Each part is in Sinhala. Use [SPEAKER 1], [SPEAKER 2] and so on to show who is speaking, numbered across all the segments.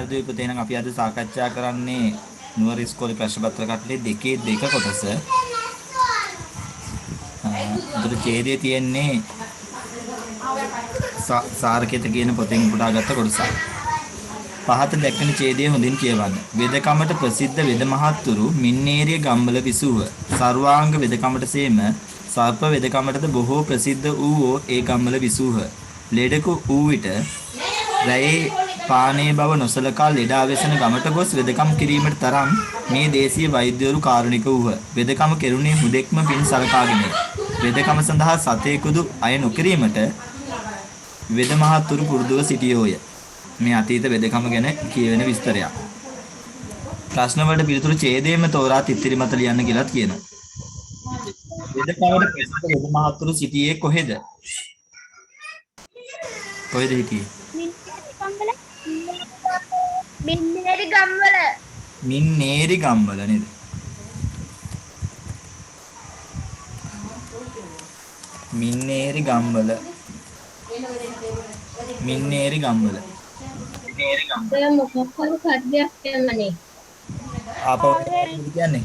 [SPEAKER 1] අද පුතේ නම් අපි අද සාකච්ඡා කරන්නේ නුවර ඉස්කෝලේ ප්‍රශ්න පත්‍ර කටලේ දෙකේ දෙක කොටස. උඩ ඡේදයේ තියෙන්නේ සාරකේත කියන පොතෙන් උපුටාගත්ත කොටස. පහත දැක්වෙන ඡේදය හොඳින් කියවන්න. වෙදකමට ප්‍රසිද්ධ වෙද මහත්තුරු මින්නේරිය ගම්වල විසූහ. සර්වාංග වෙදකමට සේම සර්ප වෙදකමටද බොහෝ ප්‍රසිද්ධ වූවෝ ඒ ගම්වල විසූහ. ලෙඩකු වූ විට රැයේ පානේ බව නොසලකා ලෙඩ අවසන ගමට ගොස් වෙදකම් කිරීමට තරම් මේ දේශීය වෛද්‍යවරු කාරුණික වූහ. වෙදකම කෙරුණේ හුදෙක්ම පින් සලකාගෙනය. වෙදකම සඳහා සතේකුදු අය නොකිරීමට වෙද මහත්තුරු පුරුදුව සිටියෝය. මේ අතීත වෙදකම ගැන කියවෙන විස්තරයක්. ප්‍රශ්න වලට පිළිතුරු ඡේදයෙන්ම තෝරා තිත්තිරි මත ලියන්න කියලාත් කියනවා. වෙදකමට ප්‍රසිද්ධ වෙද මහත්තුරු සිටියේ කොහෙද? කොහෙද හිටියේ?
[SPEAKER 2] මින්නේරි ගම්වල.
[SPEAKER 1] මින්නේරි ගම්වල නේද? මින්නේරි ගම්වල. මින්නේරි ගම්වල.
[SPEAKER 2] ඒ මොකක් හරි සද්දයක් එනනේ.
[SPEAKER 1] ආපහු කියන්නේ.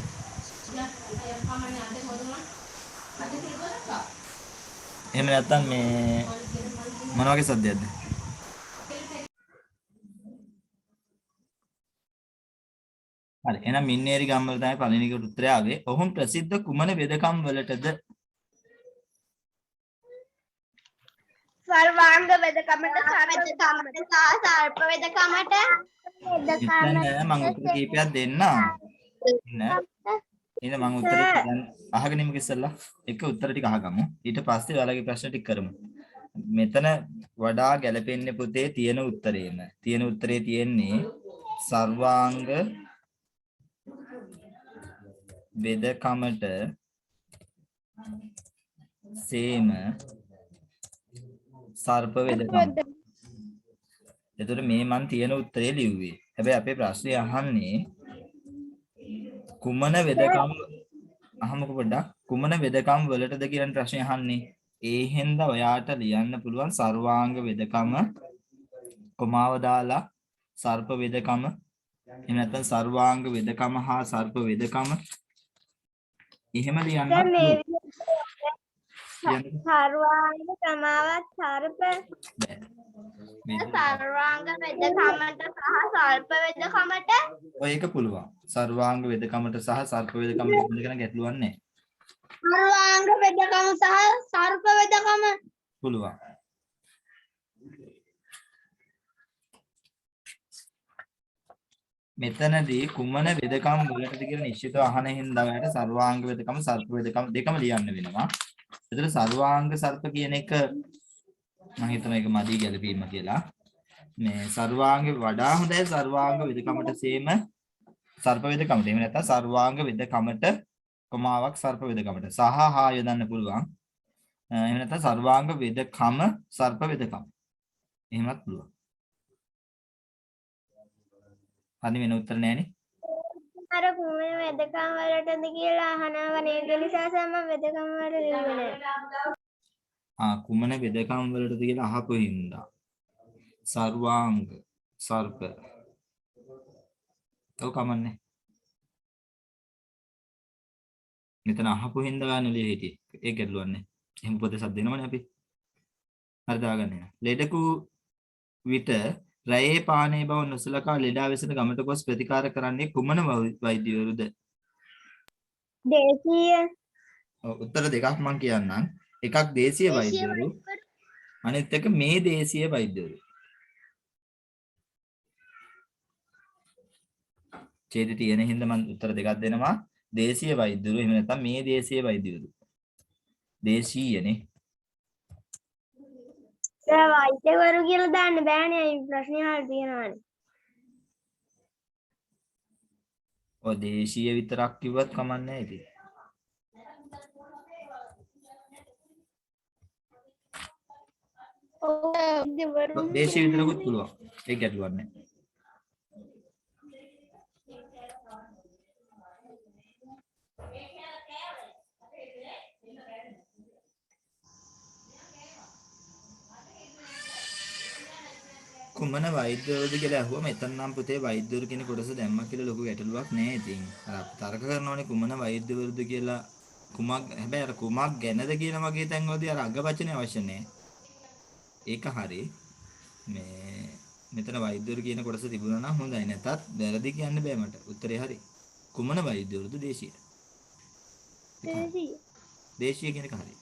[SPEAKER 1] එහෙම නැත්තම් මේ මොන වගේ සද්දයක්ද? හරි. එහෙනම් මින්නේරි ගම්වල තමයි පළවෙනි එකට උත්තරය ආවේ. ඔහුන් ප්‍රසිද්ධ කුමන වෙදකම් වලටද?
[SPEAKER 2] සර්වාංග වෙදකමට සර්ප වෙදකමට
[SPEAKER 1] මෙතන මම උත්තර කීපයක් දෙන්නම්. ඉන්න. එහෙනම් මම උත්තරේ දැන් අහගෙන ඉමු ඉස්සෙල්ලා. එක උත්තර ටික අහගමු. ඊට පස්සේ ඔයාලගේ ප්‍රශ්න ටික කරමු. මෙතන වඩා ගැළපෙන්නේ පුතේ තියෙන උත්තරේම. තියෙන උත්තරේ තියෙන්නේ සර්වාංග වෙදකමට සේම සර්ප වෙදකම. එතකොට මේ මන් තියෙන උත්තරේ ලිව්වේ. හැබැයි අපේ ප්‍රශ්නේ අහන්නේ කුමන වෙදකම් අහමුකෝ පොඩ්ඩක්. කුමන වෙදකම් වලටද කියන ප්‍රශ්නේ අහන්නේ. ඒ හින්දා ඔයාට ලියන්න පුළුවන් සර්වාංග වෙදකම කොමාව දාලා සර්ප වෙදකම එහෙම නැත්නම් සර්වාංග වෙදකම හා සර්ප වෙදකම එහෙම ලියන්න
[SPEAKER 2] සර්වාංග සමාවත් සර්ප සර්වාංග වෙදකමට සහ සර්ප වෙදකමට
[SPEAKER 1] ඔය එක පුළුවන්. සර්වාංග වෙදකමට සහ සර්ප වෙදකමට කියන ගැටලුවක් නැහැ.
[SPEAKER 2] සර්වාංග වෙදකම සහ සර්ප වෙදකම
[SPEAKER 1] පුළුවන්. මෙතනදී කුමන වෙදකම් වලටද කියලා නිශ්චිතව අහන හින්දා ඔයාලට සර්වාංග වෙදකම සර්ප වෙදකම දෙකම ලියන්න වෙනවා. ඒතර සර්වාංග සර්ප කියන එක මම හිතනවා ඒක මදි ගැලපීම කියලා. මේ සර්වාංග වඩා හොඳයි සර්වාංග වෙදකමට සේම සර්ප වෙදකමට. එහෙම නැත්නම් සර්වාංග වෙදකමට කොමාවක් සර්ප වෙදකමට සහ හා යොදන්න පුළුවන්. එහෙම නැත්නම් සර්වාංග වෙදකම සර්ප වෙදකම. එහෙමත් පුළුවන්. හරි වෙන උත්තර නෑනේ.
[SPEAKER 2] අර කුමන වෙදකම් වලටද කියලා අහනවා නේද? නිසා සම වෙදකම් වලට ලියුවේ නෑ.
[SPEAKER 1] කුමන වෙදකම් වලටද කියලා අහපු හින්දා සර්වාංග සර්ප ඔව් කමන්නේ. මෙතන අහපු හින්දා ගන්න ලිය හිටියේ. ඒක ගැටලුවන්නේ. එහෙම පොතේ සද්ද දෙනවනේ අපි. හරි දාගන්න එන. ලෙඩකු විට රැයේ පානේ බව නොසලකා ලෙඩ අවසන ගමට ගොස් ප්‍රතිකාර කරන්නේ කුමන වෛද්‍යවරුද?
[SPEAKER 2] දේශීය
[SPEAKER 1] උත්තර දෙකක් මම කියන්නම්. එකක් දේශීය වෛද්‍යවරු අනිත් එක මේ දේශීය වෛද්‍යවරු. ඡේදෙ තියෙන හින්දා මම උත්තර දෙකක් දෙනවා. දේශීය වෛද්‍යවරු එහෙම නැත්නම් මේ දේශීය වෛද්‍යවරු. දේශීයනේ.
[SPEAKER 2] වෛද්‍යවරු කියලා දාන්න බෑනේ. ප්‍රශ්නේ අහලා තියෙනවානේ.
[SPEAKER 1] ඔය දේශීය විතරක් කිව්වත් කමක් නැහැ ඉතින්. දේශීය විතරකුත් පුළුවන්. ඒක ගැටලුවක් නැහැ. කුමන වෛද්‍යවරුද කියලා අහුවම එතන නම් පුතේ වෛද්‍යවරු කියන කොටස දැම්මා කියලා ලොකු ගැටලුවක් නෑ ඉතින්. අර තර්ක කරනෝනේ කුමන වෛද්‍යවරුද කියලා කුමක් හැබැයි අර කුමක් ගැනද කියන වගේ තැන්වලදී අර අගවචනේ අවශ්‍ය නෑ. ඒක හරි. මේ මෙතන වෛද්‍යවරු කියන කොටස තිබුණා නම් හොඳයි. නැතත් වැරදි කියන්න බෑ මට. උත්තරේ හරි. කුමන වෛද්‍යවරුද දේශීය? දේශීය කියන එක හරි.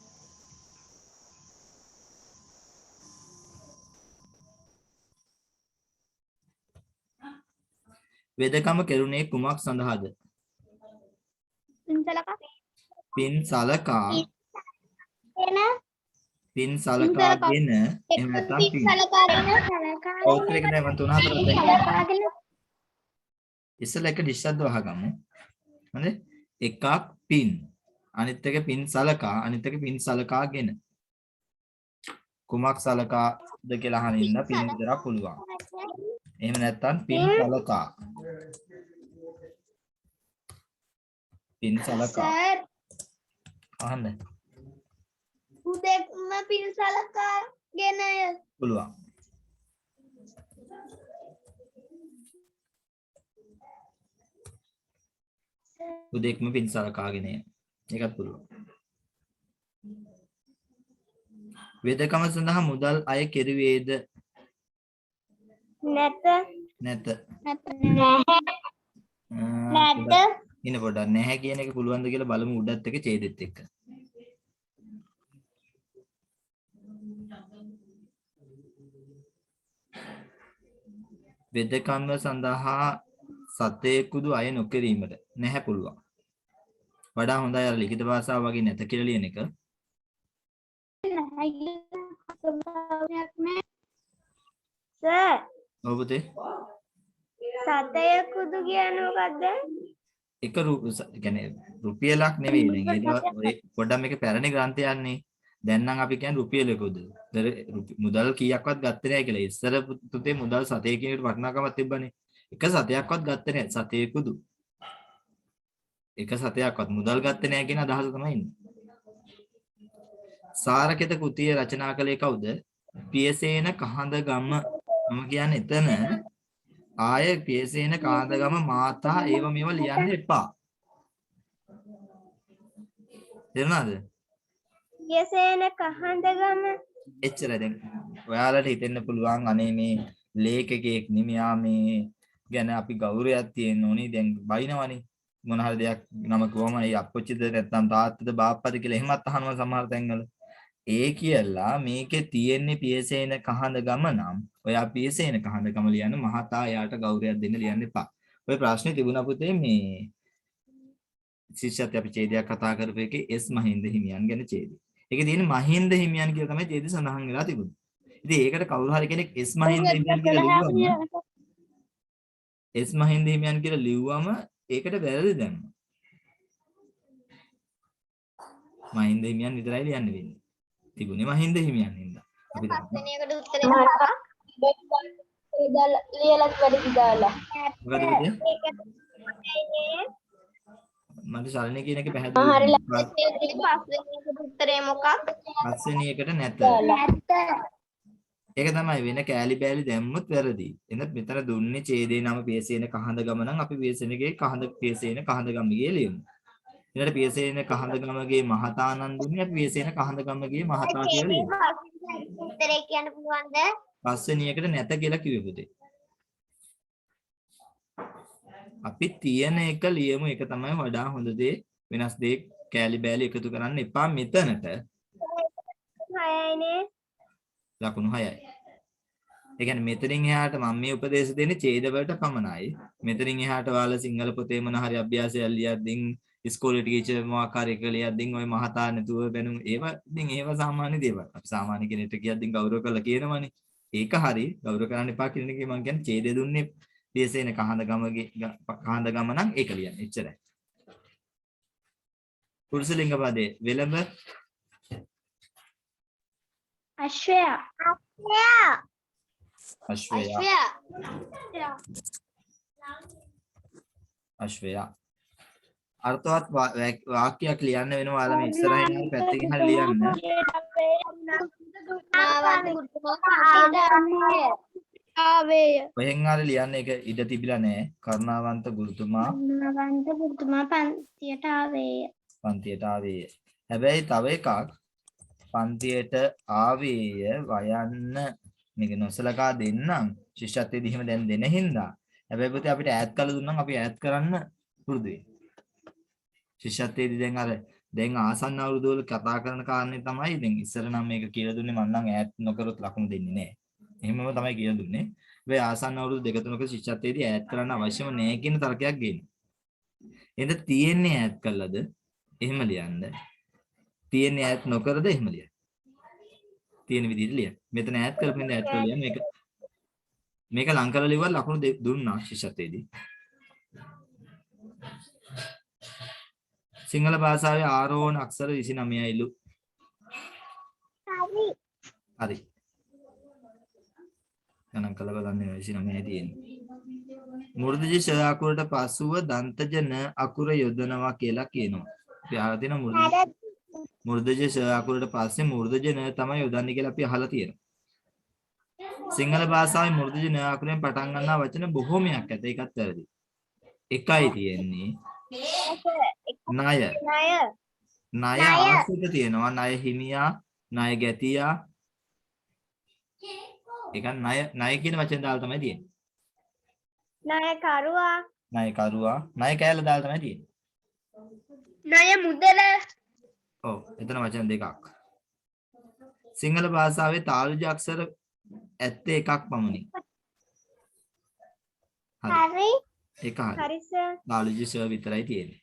[SPEAKER 1] වෙදකම කෙරුණේ කුමක් සඳහාද? පින් සලකා පින් සලකාගෙන එහෙම නැත්නම් පින් ඔව්තරේක දැන් මම 3-4 දැන් ඉස්සෙල්ලා එක නිශ්ශබ්ද වහගමු. හරිද? එකක් පින් අනිත් එක පින් සලකා අනිත් එක පින් සලකාගෙන කුමක් සලකාද කියලා අහන ඉන්න පින් විතරක් පුළුවන්. එහෙම නැත්නම් පින් සලකා පින් සලකා අහන්න
[SPEAKER 2] උදෙක්ම පින් සලකාගෙන
[SPEAKER 1] පුළුවන්. උදෙක්ම පින් සලකාගෙන ඒකත් පුළුවන්. වෙදකම සඳහා මුදල් අය කෙරුවේද?
[SPEAKER 2] නැත
[SPEAKER 1] නැත.
[SPEAKER 2] නැත
[SPEAKER 1] ඉන්න පොඩ්ඩක් නැහැ කියන එක පුළුවන්ද කියලා බලමු උඩත් එක ඡේදෙත් එක්ක. වෙදකම සඳහා සතේකුදු අය නොකිරීමට නැහැ පුළුවන්. වඩා හොඳයි අර ලිඛිත භාෂාව වගේ නැත කියලා ලියන එක.
[SPEAKER 2] සර්
[SPEAKER 1] ඔව් පුතේ.
[SPEAKER 2] සතයකුදු කියන්නේ මොකද්ද?
[SPEAKER 1] එක කියන්නේ රුපියලක් නෙවෙයි දැන් ඔය පොඩ්ඩක් මේක පැරණි ග්‍රන්ථයන්නේ. දැන් නම් අපි කියන්නේ රුපියලකුද. මුදල් කීයක්වත් ගත්තේ නැහැ කියලා. ඉස්සර පුතේ මුදල් සතේ කියන එකට වටිනාකමක් තිබ්බනේ. එක සතයක්වත් ගත්තේ නැහැ සතේකුදු. එක සතයක්වත් මුදල් ගත්තේ නැහැ කියන අදහස තමයි ඉන්නේ. සාරකෙත කෘතිය රචනා කළේ කවුද? පියසේන කහඳගම. මම කියන්නේ එතන ආය පියසේන කහඳගම මාතා ඒව මේව ලියන්න එපා. තේරුණාද?
[SPEAKER 2] පියසේන කහඳගම
[SPEAKER 1] එච්චරයි දැන්. ඔයාලට හිතෙන්න පුළුවන් අනේ මේ ලේඛකයෙක් නෙමෙයා මේ ගැන අපි ගෞරවයක් තියෙන්න ඕනේ. දැන් බයිනවනේ. මොන හරි දෙයක් නම කිව්වම ඒ අප්පච්චිද නැත්නම් තාත්තද බාප්පද කියලා එහෙමත් අහනවා සමහර තැන්වල. ඒ කියලා මේකේ තියෙන්නේ පියසේන කහඳගම නම් ඔයා පියසේන කහඳගම ලියන්න මහතා යාට ගෞරවයක් දෙන්න ලියන්න එපා. ඔය ප්‍රශ්නේ තිබුණා පුතේ මේ ශිෂ්‍යත් අපි ඡේදයක් කතා කරපු එකේ එස් මහින්ද හිමියන් ගැන ඡේදය. ඒකේ තියෙන්නේ මහින්ද හිමියන් කියලා තමයි ඡේදය සඳහන් වෙලා තිබුණේ. ඉතින් ඒකට කවුරු හරි කෙනෙක් එස් මහින්ද හිමියන් කියලා ලිව්වම එස් මහින්ද හිමියන් කියලා ලිව්වම ඒකට වැරදි දැම්මා. මහින්ද හිමියන් විතරයි ලියන්න වෙන්නේ. තිබුණේ මහින්ද හිමියන් හින්දා. අපි
[SPEAKER 2] පස්වෙනියකට උත්තරේ මොකක්ද? ලියලත් වැඩි දාලා.
[SPEAKER 1] මොකද පුතේ? මට ශරණේ කියන එක පැහැදිලි.
[SPEAKER 2] හරි පස්වෙනියකට උත්තරේ මොකක්ද?
[SPEAKER 1] පස්වෙනි එකට නැත. ඒක තමයි වෙන කෑලි බෑලි දැම්මොත් වැරදි. එහෙනම් මෙතන දුන්නේ ඡේදේ නම පියසේන කහඳගම නම් අපි පියසේනගේ පියසේන කහඳගමගේ ලියමු. ඊළඟට පියසේන කහඳගමගේ මහතානන් දුන්නේ අපි පියසේන කහඳගමගේ මහතා කියලා ලියමු.
[SPEAKER 2] උත්තරේ කියන්න පුළුවන්ද?
[SPEAKER 1] පස්වෙනි එකට නැත කියලා කිව්වේ පුතේ. අපි තියෙන එක ලියමු. ඒක තමයි වඩා හොඳ දේ. වෙනස් දේ කෑලි බෑලි එකතු කරන්න එපා මෙතනට.
[SPEAKER 2] 6යිනේ.
[SPEAKER 1] ලකුණු 6යි. ඒ කියන්නේ මෙතනින් එහාට මම මේ උපදේශ දෙන්නේ ඡේද වලට පමණයි. මෙතනින් එහාට ඔයාලා සිංහල පොතේ මොන හරි අභ්‍යාසයක් ලියද්දී ඉස්කෝලේ ටීචර් මොකක් හරි එක ලියද්දී ඔය මහතා නැතුව බැනුම් ඒවා ඉතින් ඒවා සාමාන්‍ය දේවල්. අපි සාමාන්‍ය කෙනෙක්ට කියද්දී ගෞරව කරලා කියනවනේ. ඒක හරි ගෞරව කරන්න එපා කියන එකේ මම කියන්නේ ඡේදය දුන්නේ පියසේන කහඳගමගේ කහඳගම නම් ඒක ලියන්න. එච්චරයි. පුරුෂ ලිංග පදේ වෙලඹ
[SPEAKER 2] අශ්වයා.
[SPEAKER 1] අශ්වයා අර්ථවත් වාක්‍යයක් ලියන්න වෙනවා. ඔයාලා මේ ඉස්සරහින් හරි පැත්තකින් හරි ලියන්න.
[SPEAKER 2] ආවේය.
[SPEAKER 1] කොහෙන් හරි ලියන්න එක ඉඩ තිබිලා නැහැ. කරුණාවන්ත ගුරුතුමා
[SPEAKER 2] කරුණාවන්ත ගුරුතුමා පන්තියට ආවේය.
[SPEAKER 1] පන්තියට ආවේය. හැබැයි තව එකක් පන්තියට ආවේය වයන්න මේක නොසලකා දෙන්නම් ශිෂ්‍යත්වයේදී එහෙම දැන් දෙන හින්දා. හැබැයි පුතේ අපිට ඈඩ් කරලා දුන්නම් අපි ඈඩ් කරන්න පුරුදු වෙන්න. ශිෂ්‍යත්වයේදී දැන් ආසන්න අවුරුදු වල කතා කරන කාරණේ තමයි දැන් ඉස්සර නම් මේක කියලා දුන්නේ මම නම් ඈඩ් නොකරොත් ලකුණු දෙන්නේ නැහැ. එහෙමම තමයි කියලා දුන්නේ. හැබැයි ආසන්න අවුරුදු දෙක තුනක ශිෂ්‍යත්වයේදී ඈඩ් කරන්න අවශ්‍යම නැහැ කියන තර්කයක් ගේනවා. එහෙනම් තියෙන්නේ ඈඩ් කළාද? එහෙම ලියන්න. තියෙන්නේ ඈඩ් නොකරද එහෙම ලියන්න. තියෙන විදිහට ලියන්න. මෙතන ඈඩ් කරපින්ද ඈඩ් කරලා ලියන්න. මේක ලං කරලා ලිව්වා ලකුණු දුන්නා ශිෂ්‍යත්වයේදී. සිංහල භාෂාවේ ආරෝහණ අක්ෂර 29යිලු.
[SPEAKER 2] හරි.
[SPEAKER 1] හරි. ගණන් කළ බලන්න 29යි තියෙන්නේ. මුර්ධජ ශ අකුරට පසුව දන්තජ න අකුර යොදනවා කියලා කියනවා. අපි අහලා තියෙන මුර්ධජ ශ අකුරට පස්සේ මුර්ධජ න තමයි යොදන්නේ කියලා අපි අහලා තියෙනවා. සිංහල භාෂාවේ මුර්ධජ න අකුරෙන් පටන් ගන්නා වචන බොහෝමයක් ඇත. ඒකත් වැරදි. එකයි තියෙන්නේ. ණය. ණය ආශ්‍රිත තියෙනවා. ණය හිමියා, ණය ගැතියා. ඒක ණය කියන වචෙන් දාලා තමයි තියෙන්නේ.
[SPEAKER 2] ණයකරුවා.
[SPEAKER 1] ණයකරුවා. ණය කෑල්ල දාලා තමයි තියෙන්නේ.
[SPEAKER 2] ණය මුදල.
[SPEAKER 1] ඔව්. එතන වචන දෙකක්. සිංහල භාෂාවේ තාලජ අක්ෂර 71ක් පමණි.
[SPEAKER 2] හරි.
[SPEAKER 1] ඒක හරි.
[SPEAKER 2] හරි සර්.
[SPEAKER 1] තාලජ ශ විතරයි තියෙන්නේ.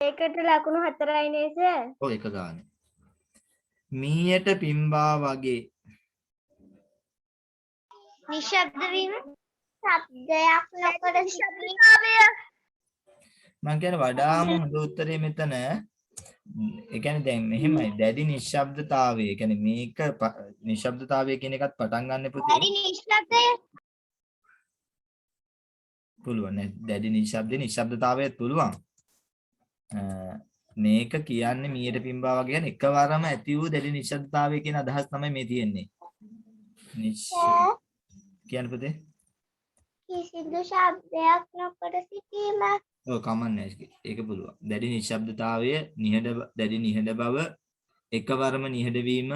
[SPEAKER 2] ඒකට ලකුණු 4යි නේ සර්.
[SPEAKER 1] ඔව් එක ගානේ. මීයට පිම්බා වගේ
[SPEAKER 2] නිශ්ශබ්ද වීම ශබ්දයක් නොකර ශබ්දතාවය.
[SPEAKER 1] මම කියන්නේ වඩාම හොඳ උත්තරේ මෙතන ඒ කියන්නේ දැන් මෙහෙමයි දැඩි නිශ්ශබ්දතාවය. ඒ කියන්නේ මේක නිශ්ශබ්දතාවය කියන එකත් පටන් ගන්න පුතේ.
[SPEAKER 2] දැඩි නිශ්ශබ්දය.
[SPEAKER 1] පුළුවන් නේ. දැඩි නිශ්ශබ්දතාවයත් පුළුවන්. මේක කියන්නේ මීයට පිම්බා වගේ කියන්නේ එකවරම ඇති වූ දැඩි නිශ්ශබ්දතාවය කියන අදහස් තමයි මේ තියෙන්නේ. කියන්න පුතේ.
[SPEAKER 2] කිසිදු ශබ්දයක් නොකර සිටීම.
[SPEAKER 1] ඔව් කමන්නේ ඒක පුළුවන්. දැඩි නිශ්ශබ්දතාවය, දැඩි නිහඬ බව, එකවරම නිහඬ වීම.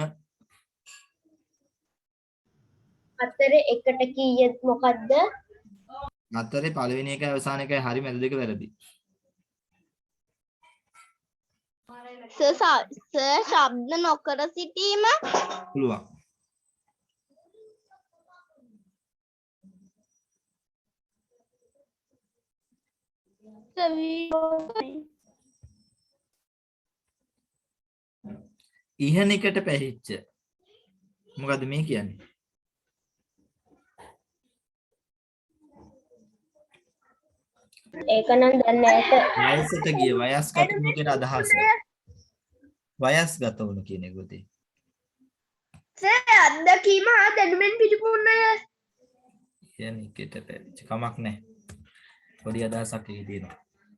[SPEAKER 2] අතරේ එකට කීයද මොකද්ද?
[SPEAKER 1] අතරේ පළවෙනි එකයි අවසාන එකයි හරි මැද දෙක වැරදි.
[SPEAKER 2] ශබ්ද නොකර සිටීම.
[SPEAKER 1] පුළුවන්. ඉහනිකට පැහිච්ච. මොකද්ද මේ කියන්නේ?
[SPEAKER 2] ඒක නම් දන්නේ නැහැ.
[SPEAKER 1] වයසට ගිය වයස්ගත වුණු කියන අදහස. වයස්ගත වුණු කියන එක උදේ.
[SPEAKER 2] සර් අත්දැකීම හා දැනුමෙන් පිටුපුන්නය.
[SPEAKER 1] ඉහනිකට පැහිච්ච කමක් නැහැ. පොඩි අදහසක් එකේ තියෙනවා.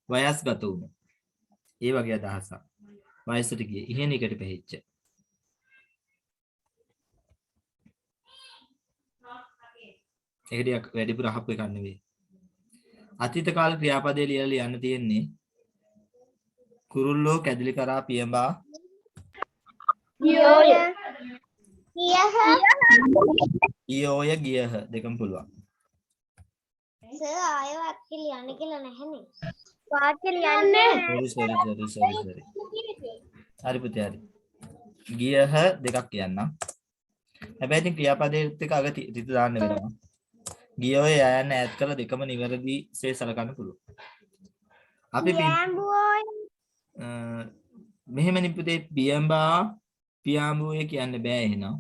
[SPEAKER 1] වයස්ගත වුණු. ඒ වගේ අදහසක්. වයසට ගිය ඉහනිකට පැහිච්ච. ඒක වැඩිපුර අහපු එකක් නෙවෙයි. අතීත කාල ක්‍රියාපදයේ ලියලා ලියන්න තියෙන්නේ කුරුල්ලෝ කැදිලි කරා පියඹා
[SPEAKER 2] ගියෝය.
[SPEAKER 1] ගියෝය ගියහ දෙකම පුළුවන්.
[SPEAKER 2] සර් ආයෙත් ලියන්න කියලා නැහනේ. වාක්‍ය ලියන්නේ.
[SPEAKER 1] sorry. හරි පුතේ හරි. ගියහ දෙකක් කියන්නම්. හැබැයි ඉතින් ක්‍රියාපදයේත් එක අග තිත දාන්න වෙනවා. ගියෝය යයන් ඈඩ් කරලා දෙකම නිවැරදි සේ සලකන්න පුළුවන්. අපි මෙහෙම නිපුතේ පියඹා පියාඹුවේ කියන්න බෑ එහෙනම්.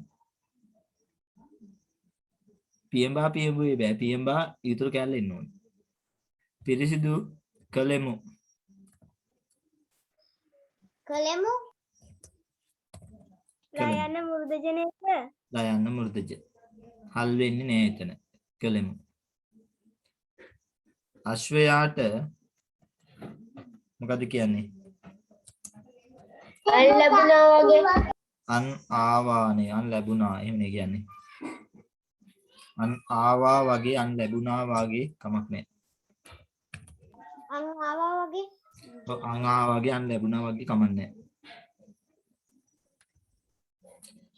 [SPEAKER 1] පියඹුවේ බෑ. පියඹා ඊටු කැල්ල එන්න ඕනේ. පිරිසිදු කලෙමු.
[SPEAKER 2] ලයන මුර්ධජනේක.
[SPEAKER 1] ලයන්න මුර්ධජ. හල් වෙන්නේ නෑ එතන. කලෙමු. අශ්වයාට මොකද කියන්නේ?
[SPEAKER 2] අන් ලැබුණා වගේ.
[SPEAKER 1] අන් ආවානේ අන් ලැබුණා එහෙම නේ කියන්නේ. අන් ආවා වගේ අන් ලැබුණා වගේ කමක් නැහැ.
[SPEAKER 2] අන් ආවා වගේ.
[SPEAKER 1] අන් ආවා වගේ අන් ලැබුණා වගේ කමක් නැහැ.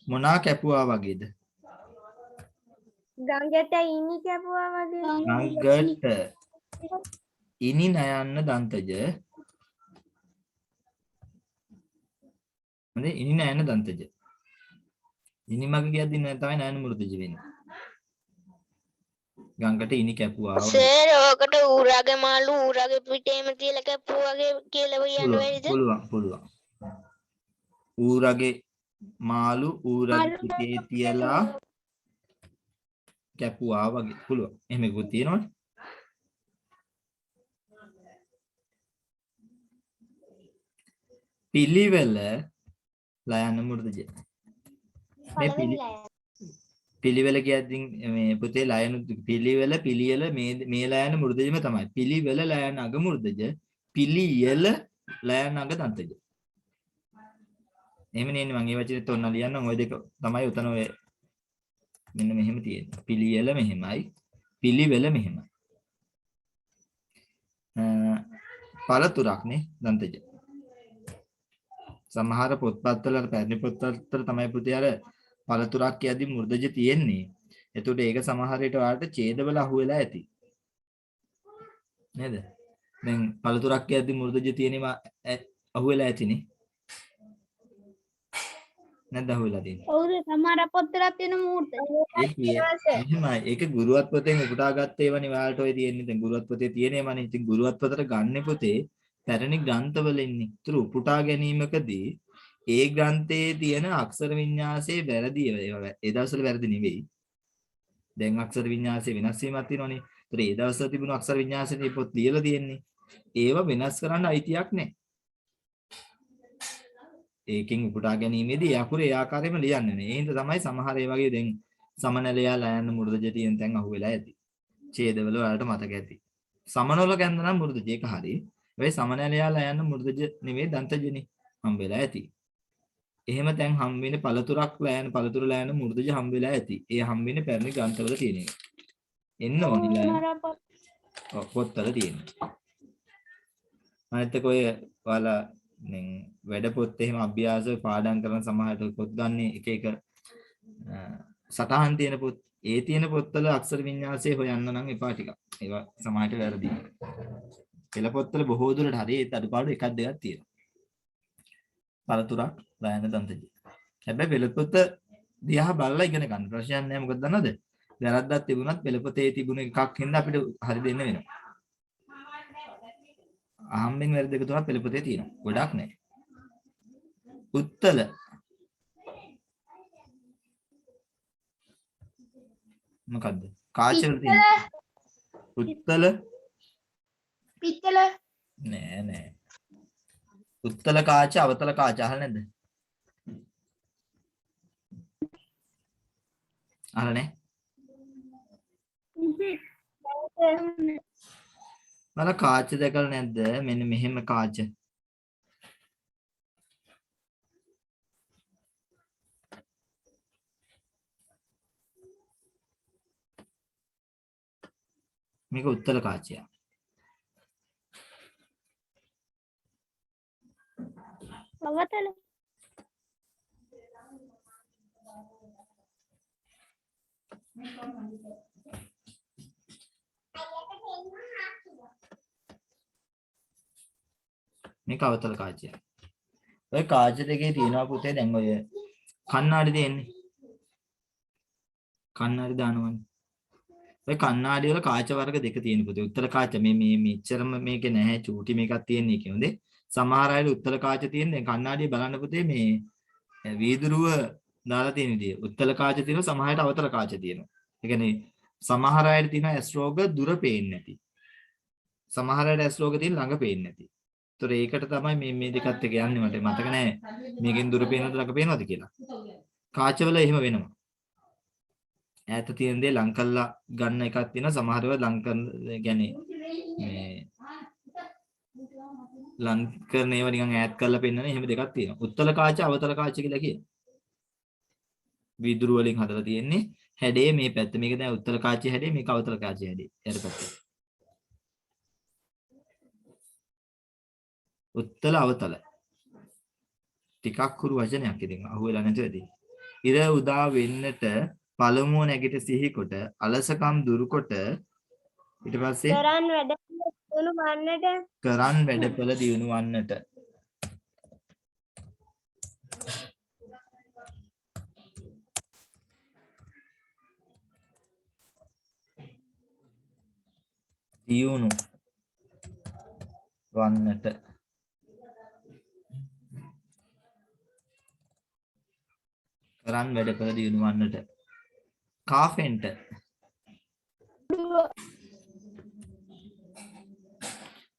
[SPEAKER 1] මොනා කැපුවා වගේද?
[SPEAKER 2] ගඟට ඉනි කැපුවා වගේ.
[SPEAKER 1] ගඟට ඉනි නයන්න දන්තජ. හරි ඉනි නයන්න දන්තජ. ඉනි මග කියද්දි නෑ තමයි නයන්න මෘදුජ වෙන්නේ. ගඟට ඉනි කැපුවා වගේ.
[SPEAKER 2] සර් ඔකට ඌරාගේ මාළු ඌරාගේ පිටේම තියලා කැපුවා වගේ කියලා කියන්න බැරිද?
[SPEAKER 1] පුළුවන්. ඌරගේ මාළු ඌරගේ පිටේ තියලා කැපුවා වගේ පුළුවන්. එහෙම එකකුත් තියෙනවනේ. පිළිවෙල ලයන්න මුර්ධජ. මේ පිළිවෙල කියද්දී මේ පුතේ ලයන පිළිවෙල පිළියෙල මේ ලයන මුර්ධජම තමයි. පිළිවෙල ලයන අග මුර්ධජ. පිළියෙල ලයන අග දන්තජ. එහෙම නේ මම මේ වචනේ තොන්න ලියන්නම්. ওই දෙක තමයි උතන ඔය මෙන්න මෙහෙම තියෙන්නේ. පිළියෙල මෙහෙමයි. පිළිවෙල මෙහෙමයි. පළතුරක් නේ දන්තජ. සමහර පොත්පත්වල පැරණි පොත්පත්වල තමයි පුතේ අර පළතුරක් කියද්දි මුර්ධජ තියෙන්නේ. එතකොට ඒක සමහර විට ඔයාලට ඡේදවල අහුවෙලා ඇති. නේද? දැන් පළතුරක් කියද්දි මුර්ධජ තියෙනවා අහුවෙලා ඇතිනේ. නැද්ද අහුවෙලා තියෙන්නේ?
[SPEAKER 2] ඔව් සමහර පොත්වල තියෙන මූර්ත.
[SPEAKER 1] එහෙමයි. ඒක ගුරුවත් පොතෙන් උපුටාගත්ත ඒවා නේ ඔයාලට ඔය තියෙන්නේ. දැන් ගුරුවත් පොතේ තියෙනේමනේ. ඉතින් ගුරුවත් පොතට ගන්න පොතේ පැරණි ග්‍රන්ථවල ඉන්නේ. ඒතර උපුටා ගැනීමකදී ඒ ග්‍රන්ථයේ තියෙන අක්ෂර වින්‍යාසයේ වැරදි ඒවා ඒ දවස්වල වැරදි නෙවෙයි. දැන් අක්ෂර වින්‍යාසයේ වෙනස් වීමක් තියෙනවනේ. ඒතර ඒ දවස්වල තිබුණු අක්ෂර වින්‍යාසයේ පොත් ලියලා තියෙන්නේ. ඒවා වෙනස් කරන්න අයිතියක් නැහැ. ඒකෙන් උපුටා ගැනීමේදී අකුරේ ඒ ආකාරයෙන්ම ලියන්නේ නැහැ. ඒ හින්දා තමයි සමහර ඒ වගේ දැන් සමනලයා ලයන්න මුර්ධජ තියෙන තැන් අහුවෙලා ඇති. ඡේදවල ඔයාලට මතක ඇති. සමනවල ගන්න නම් මුර්ධජ ඒක හරි. වෙයි සමනලයා ලයන්න මුර්ධජ නෙවෙයි දන්තජනේ හම්බෙලා ඇති. එහෙම දැන් හම් වෙන්නේ පළතුරක් ලයන පළතුරු ලයන මුර්ධජ හම් වෙලා ඇති. ඒ හම් වෙන්නේ පැරණි ග්‍රන්ථවල තියෙන එක. එන්න ඕනි ලයන. ඔව් පොත්වල තියෙන. අනිත් එක ඔය ඔයාලා දැන් වැඩ පොත් එහෙම අභ්‍යාස පාඩම් කරන සමහරට පොත් ගන්න එක එක සටහන් තියෙන පොත් ඒ තියෙන පොත්වල අක්ෂර වින්‍යාසය හොයන්න නම් එපා ටිකක්. ඒවා සමහරට වැරදි. පෙළ පොත්වල බොහෝ දුරට හරි ඒත් අඩුපාඩු එකක් දෙකක් තියෙනවා. පළතුරක් ලයන දන්තජ. හැබැයි පෙළ පොත දිහා බලලා ඉගෙන ගන්න ප්‍රශ්නයක් නැහැ. මොකද දන්නවද? වැරද්දක් තිබුණත් පෙළ පොතේ තිබුණ එකක් හින්දා අපිට හරි දෙන්න වෙනවා. අහම්බෙන් වැරදි දෙක තුනක් පෙළ පොතේ තියෙනවා. ගොඩක් නැහැ. උත්තල මොකද්ද? කාච වල තියෙන. උත්තල
[SPEAKER 2] පිත්තල
[SPEAKER 1] නෑ. උත්තල කාච අවතල කාච අහලා නැද්ද? අහලා නැහැ. මල කාච දැකලා නැද්ද? මෙන්න මෙහෙම කාච. මේක උත්තල කාචයක්.
[SPEAKER 2] අවතල
[SPEAKER 1] මේක අවතල කාචයක්. ඔය කාච දෙකේ තියෙනවා පුතේ දැන් ඔය කණ්ණාඩි දෙන්නේ. කණ්ණාඩි දානවනේ. ඔය කණ්ණාඩි වල කාච වර්ග දෙක තියෙන පුතේ. උත්තර කාච මේ මෙච්චරම මේකේ නැහැ චූටි මේකක් තියෙන්නේ කියන්නේ. සමහර අය උත්තර කාච තියෙන දැන් කණ්ණාඩිය බලන්න පුතේ මේ වීදුරුව දාලා තියෙන විදිය. උත්තර කාච තියෙනවා සමහරට අවතල කාච තියෙනවා. ඒ කියන්නේ සමහර අයට තියෙන ඇස් රෝග දුර පේන්නේ නැති. සමහර අයට ඇස් රෝග තියෙන ළඟ පේන්නේ නැති. ඒතර ඒකට තමයි මේ දෙකත් එක යන්නේ මට මතක නැහැ. මේකෙන් දුර පේනවද ළඟ පේනවද කියලා. කාචවල එහෙම වෙනවා. ඈත තියෙන දේ ලං කරලා ගන්න එකක් තියෙනවා. සමහරව ලං කරන يعني මේ ලන් කරන ඒවා නිකන් ඈඩ් කරලා පෙන්නන එහෙම දෙකක් තියෙනවා. උත්තල කාච අවතල කාච කියලා කියන. විදුරු වලින් හදලා තියෙන්නේ. හැඩේ මේ පැත්ත. මේක දැන් උත්තල කාචේ හැඩේ මේක අවතල කාචේ හැඩේ. යට පැත්ත. උත්තල අවතල. ටිකක් කුරු වචනයක් ඉතින් අහුවෙලා නැතුව ඇති. ඉර උදා වෙන්නට පළමුව නැගිට සිහි කොට අලසකම් දුරු කොට ඊට පස්සේ කරන් වැඩපළ දියුණු වන්නට දියුණු වන්නට කරන් වැඩපළ දියුණු වන්නට කාෆෙන්ටර්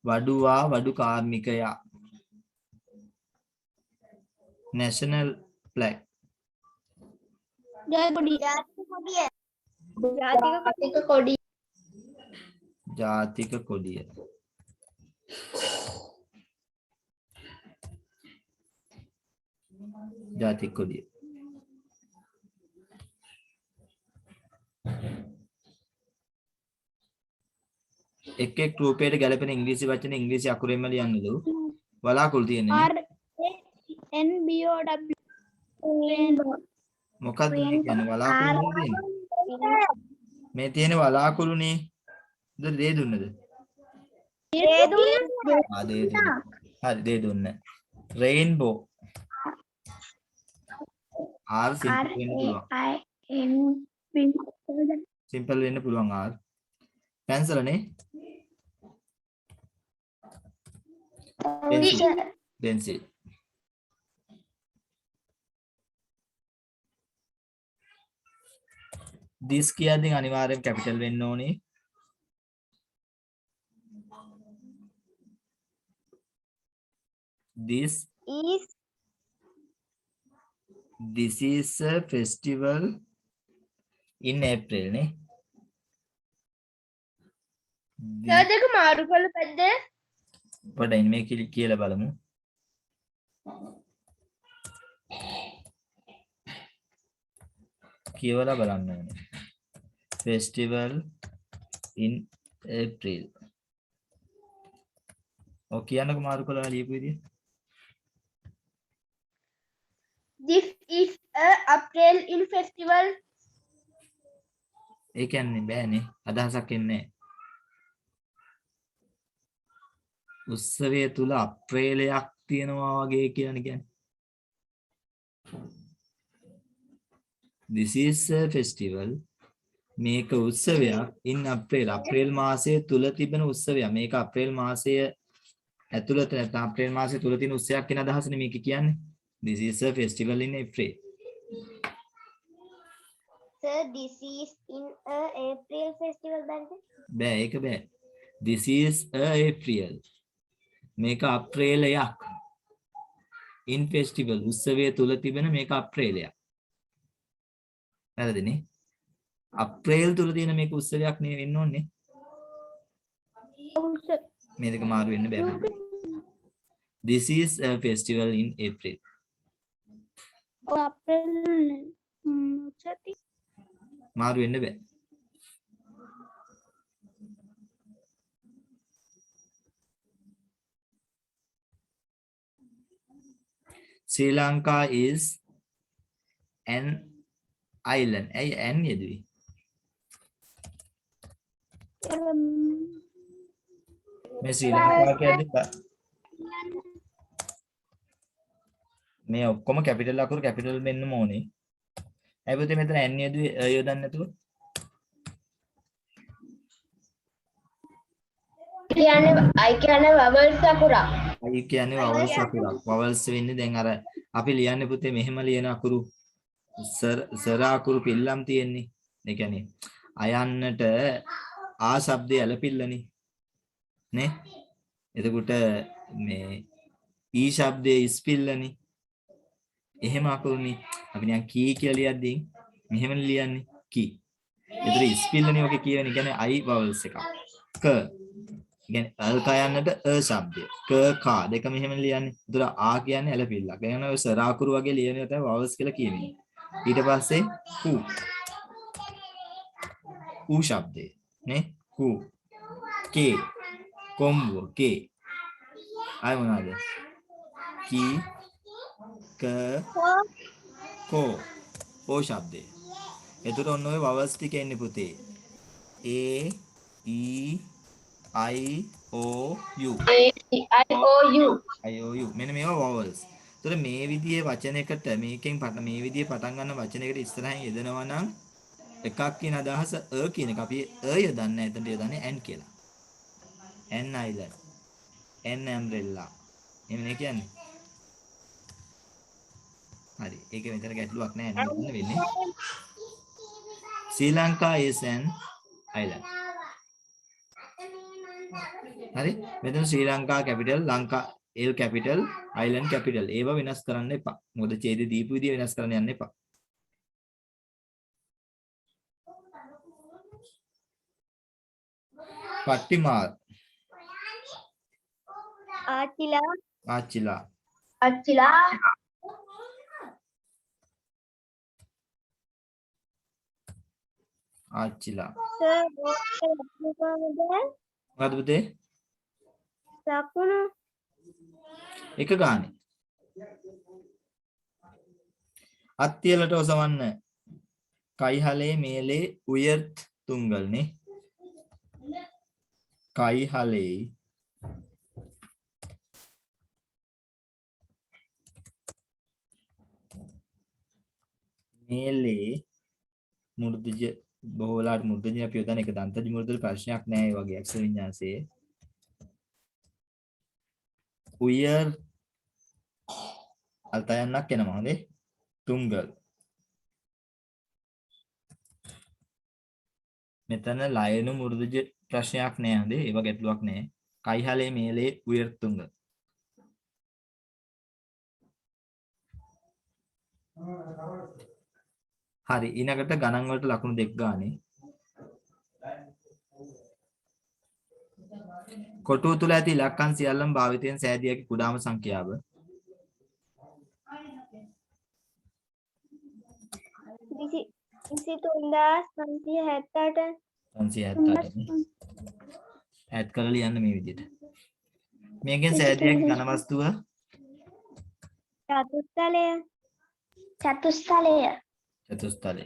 [SPEAKER 1] වඩුවා වඩු කාර්මිකයා national flag ජාතික කොඩිය ජාතික කොඩිය එක් එක් රූපයට ගැලපෙන ඉංග්‍රීසි වචන ඉංග්‍රීසි අකුරෙන්ම ලියන්නලු වලාකුළු තියෙන්නේ මොකක්ද මේ කියන්නේ වලාකුළු තියෙන්නේ මේ තියෙන වලාකුළුනේ දේ දුන්නද දේ දුන්න හරි දේ දුන්න රේන්බෝ ආර් සිම්පල් වෙන්න පුළුවන් ආර් පැන්සලනේ pencil this කියද්දී අනිවාර්යෙන් කැපිටල් වෙන්න ඕනේ this is a festival in April නේ
[SPEAKER 2] දෙක මාරු කළ පැද්ද
[SPEAKER 1] පොඩ්ඩක් මේ කියලා බලමු කියවලා බලන්න ඕනේ festival in April ඔය කියන්නකො මාරු කළා ලියපු විදිය
[SPEAKER 2] this is a April in festival
[SPEAKER 1] ඒ කියන්නේ බෑනේ අදහසක් එන්නේ උත්සවය තුල අප්‍රේලයක් තියෙනවා වගේ කියන්නේ this is a festival මේක උත්සවයක් in April අප්‍රේල් මාසයේ තුල තිබෙන උත්සවයක් මේක අප්‍රේල් මාසයේ ඇතුළත නැත්නම් අප්‍රේල් මාසයේ තුල තියෙන උත්සවයක් කියන අදහසනේ මේක කියන්නේ this is a festival in April
[SPEAKER 2] sir this is in a April festival
[SPEAKER 1] බෑ ඒක බෑ this is a April මේක අප්‍රේලයක් in festival උත්සවයේ තුල තිබෙන මේක අප්‍රේලයක් වැරදිනේ අප්‍රේල් තුල තියෙන මේක උත්සවයක් නේ වෙන්න ඕනේ මේ දෙක මාරු වෙන්න බෑ this is a festival in April
[SPEAKER 2] අප්‍රේල්
[SPEAKER 1] මාරු වෙන්න බෑ Sri Lanka is an island. Ay, an yedui. मैं श्रीलंका කියන්නේ මේ ඔක්කොම කැපිටල් අකුරු කැපිටල් වෙන්නම ඕනේ. ඇයි පුතේ මෙතන n යොදන්නේ නැතුව?
[SPEAKER 2] කියන්නේ I කියන්නේ vowels අකුරක්.
[SPEAKER 1] I කියන්නේ vowels අකුරක්. vowels වෙන්නේ දැන් අර අපි ලියන්නේ පුතේ මෙහෙම ලියන අකුරු සර අකුරු පිල්ලම් තියෙන්නේ. ඒ කියන්නේ අයන්නට ආ શબ્දය ඇලපිල්ලනේ. නේ? එතකොට මේ ඊ શબ્දයේ ඉස්පිල්ලනේ. එහෙම අකුරුනේ. අපි නිකන් කී කියලා ලියද්දී මෙහෙම ලියන්නේ කී. ඒතර ඉස්පිල්ලනේ ඔකේ කියවනේ කියන්නේ I vowels එකක්. ක කියන්නේ අල් කයන්නට ශබ්දය. ක කා දෙක මෙහෙම ලියන්නේ. ඒතර ආ කියන්නේ ඇලපිල්ලක්. ඒ කියන්නේ ඔය සරාකුරු වගේ ලියන එක තමයි වවල්ස් කියලා කියන්නේ. ඊට පස්සේ ඌ ඌ ශබ්දය නේ ඌ කේ කොම්බුව කේ ආය මොනවාද කී ක කෝ ඕ ශබ්දය. එතකොට ඔන්න ඔය වවල්ස් ටික එන්නේ පුතේ. A E I O U I O U මෙන්න මේවා vowels. එතකොට මේ විදිහේ වචනයකට මේකෙන් මේ විදිහේ පටන් ගන්න වචනයකට ඉස්සරහින් යෙදෙනවා නම් එකක් කියන අදහස කියන එක අපි යොදන්නේ නැහැ. එතනට යොදන්නේ n කියලා. n island n umbrella එහෙම නේ කියන්නේ. හරි. ඒක මෙතන ගැටලුවක් නැහැ. නේද වෙන්නේ. Sri Lanka is an island. හරි මෙතන Sri Lanka capital Lanka L capital island capital ඒව වෙනස් කරන්න එපා. මොකද ඡේද දීපු විදිය වෙනස් කරන්න යන්න එපා. පට්ටිමාර්
[SPEAKER 2] ආච්චිලා
[SPEAKER 1] ආච්චිලා ආච්චිලා මොකද පුතේ
[SPEAKER 2] දකුණු
[SPEAKER 1] එක ගානේ අත්තියලට ඔසවන්න කයිහලේ මේලේ උයර්ත් තුංගල්නේ කයිහලේ මේලේ මුර්ධජ බොහෝලාට මුර්ධජ අපි යොදන එක දන්තජ මුර්ධජ ප්‍රශ්නයක් නෑ ඒ වගේ අක්ෂර වින්‍යාසයේ උයර් අල්තයන්නක් එනවා හොඳේ තුංගල් මෙතන ලයනු මුර්ධජ ප්‍රශ්නයක් නෑ හොඳේ ඒව ගැටලුවක් නෑ කයිහලේ මේලේ උයර් තුංගල් හරි ඊනකට ගණන් වලට ලකුණු දෙක ගානේ කොටුව තුල ඇති ඉලක්කම් සියල්ලම භාවිතයෙන් සෑදිය හැකි කුඩාම සංඛ්‍යාව
[SPEAKER 2] 23578
[SPEAKER 1] ඇඩ් කරලා ලියන්න මේ විදිහට මේකෙන් සෑදිය හැකි ඝන වස්තුව
[SPEAKER 2] චතුස්තලය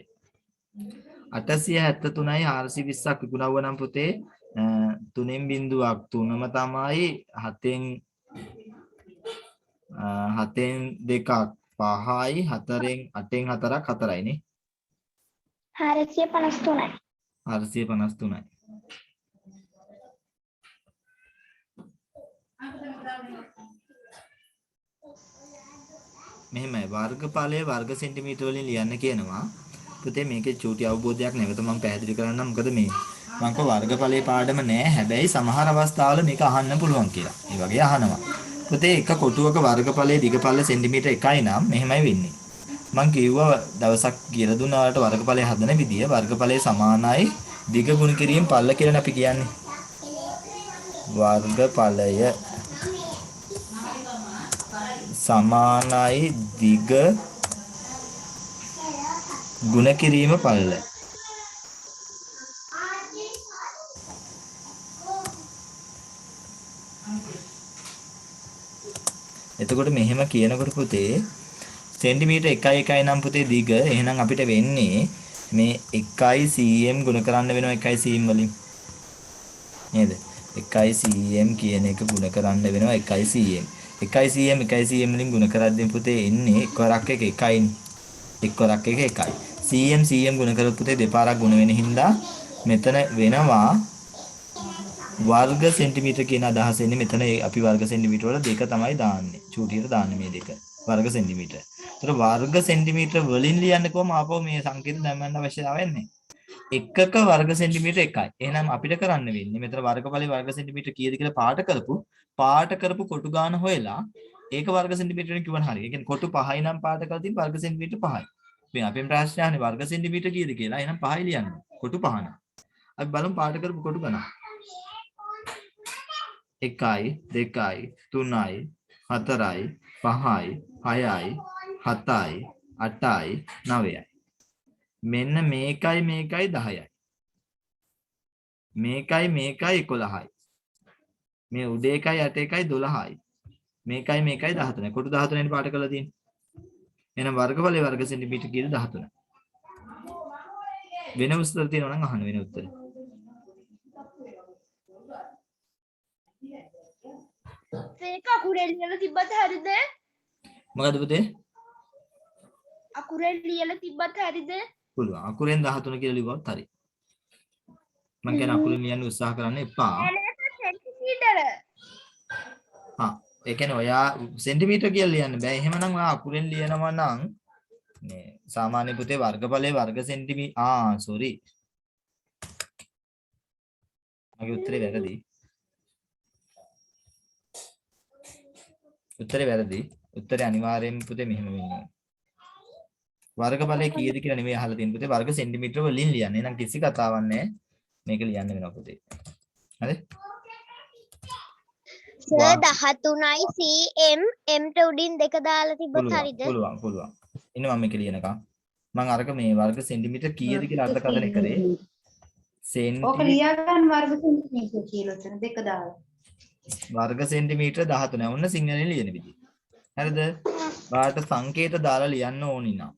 [SPEAKER 1] 873යි 420ක් විකුණුව නම් පුතේ 3න් බිඳුවක් 3ම තමයි 7න් 2ක් 5යි 4න් 8න් 4ක් 4යි නේ
[SPEAKER 2] 453යි
[SPEAKER 1] 453යි මෙහෙමයි වර්ගඵලය වර්ග සෙන්ටිමීටර වලින් ලියන්න කියනවා පුතේ මේකේ චූටි අවබෝධයක් නැවත මම පැහැදිලි කරන්නම් මොකද මේ මම කව වර්ගඵලයේ පාඩම නෑ හැබැයි සමහර අවස්ථාවල මේක අහන්න පුළුවන් කියලා. ඒ වගේ අහනවා. පුතේ එක කොටුවක වර්ගඵලයේ දිගපල්ල සෙන්ටිමීටර 1යි නම් මෙහෙමයි වෙන්නේ. මම කිව්වා දවසක් කියලා දුන්නා වලට වර්ගඵලය හදන විදිය වර්ගඵලයේ සමානයි දිග ගුණ කිරීම පල්ල කියලා අපි කියන්නේ. වර්ගඵලය සමානයි දිග ගුණ කිරීම පල්ල. එතකොට මෙහෙම කියනකොට පුතේ සෙන්ටිමීටර 1.1 නම් පුතේ දිග එහෙනම් අපිට වෙන්නේ මේ 1 cm ගුණ කරන්න වෙනවා 1 cm වලින් නේද 1 cm කියන එක ගුණ කරන්න වෙනවා 1 cm 1 cm වලින් ගුණ කරද්දී පුතේ එන්නේ එක්වරක් එක 1යි එක්වරක් එක 1යි cm ගුණ කරොත් පුතේ දෙපාරක් ගුණ වෙන හින්දා මෙතන වෙනවා වර්ග සෙන්ටිමීටර කියන අදහස එන්නේ මෙතන අපි වර්ග සෙන්ටිමීටර වල දෙක තමයි දාන්නේ චූටියට දාන්නේ මේ දෙක වර්ග සෙන්ටිමීටර. ඒතර වර්ග සෙන්ටිමීටර වලින් ලියන්න කොහොම ආපහු මේ සංකේත දැම්මන්න අවශ්‍යතාවය නැහැ. එකක වර්ග සෙන්ටිමීටර 1යි. එහෙනම් අපිට කරන්න වෙන්නේ මෙතන වර්ගඵලයේ වර්ග සෙන්ටිමීටර කීයද කියලා පාට කරපු කොටු ගාන හොයලා ඒක වර්ග සෙන්ටිමීටර වලින් කිව්වන හරිය. ඒ කියන්නේ කොටු 5යි නම් පාට කරලා තියෙන වර්ග සෙන්ටිමීටර 5යි. මේ අපෙන් ප්‍රශ්න අහන්නේ වර්ග සෙන්ටිමීටර කීයද කියලා. එහෙනම් 5යි ලියන්න. කොටු 5 නම්. අපි බලමු පාට කරපු කොටු ගණන්. එකයි දෙකයි තුනයි හතරයි පහයි හයයි හතයි අටයි නවයයි මෙන්න මේකයි මේකයි 10යි මේකයි මේකයි 11යි මේ උඩ එකයි යට එකයි 12යි මේකයි මේකයි 13යි කොට 13 නේ පාට කරලා තියෙන්නේ එහෙනම් වර්ගඵලයේ වර්ග සෙන්ටිමීටර කීයද 13 වෙන උත්තර තියෙනවා නම් අහන්න වෙන උත්තර
[SPEAKER 2] ඒක අකුරෙන් ලියලා තිබ්බත් හරිද?
[SPEAKER 1] මොකද පුතේ
[SPEAKER 2] අකුරෙන් ලියලා තිබ්බත් හරිද?
[SPEAKER 1] පුළුවන් අකුරෙන් 13 කියලා ලිව්වොත් හරි මම කියන අකුරෙන් ලියන්න උත්සාහ කරන්න එපා
[SPEAKER 2] සෙන්ටිමීටර.
[SPEAKER 1] ඒ කියන්නේ ඔයා සෙන්ටිමීටර කියලා ලියන්න බෑ එහෙමනම් ඔයා අකුරෙන් ලියනවා නම් මේ සාමාන්‍ය පුතේ වර්ගඵලයේ වර්ග සොරි මගේ උත්තරේ වැරදි උත්තරේ අනිවාර්යයෙන්ම පුතේ මෙහෙම වෙනවා වර්ගඵලයේ කීයද කියලා නෙමෙයි අහලා තියෙන පුතේ වර්ග සෙන්ටිමීටර වලින් ලියන්න එහෙනම් කිසි කතාවක් නැහැ මේක ලියන්න වෙනවා පුතේ හරි
[SPEAKER 2] සර් 13යි cm m ට උඩින් දෙක දාලා තිබ්බත් හරිද?
[SPEAKER 1] පුළුවන් ඉන්න මම මේක ලියනකම් මම අරක මේ වර්ග සෙන්ටිමීටර කීයද කියලා අර්ථකථනය කරේ
[SPEAKER 3] ඕක ලියා ගන්න වර්ග සෙන්ටිමීටර කියලා උතන දෙක දාලා.
[SPEAKER 1] වර්ග සෙන්ටිමීටර 13 ඔන්න සිංහලෙන් ලියන විදිහ. හරිද? ඔයාලට සංකේත දාලා ලියන්න ඕනි නම්.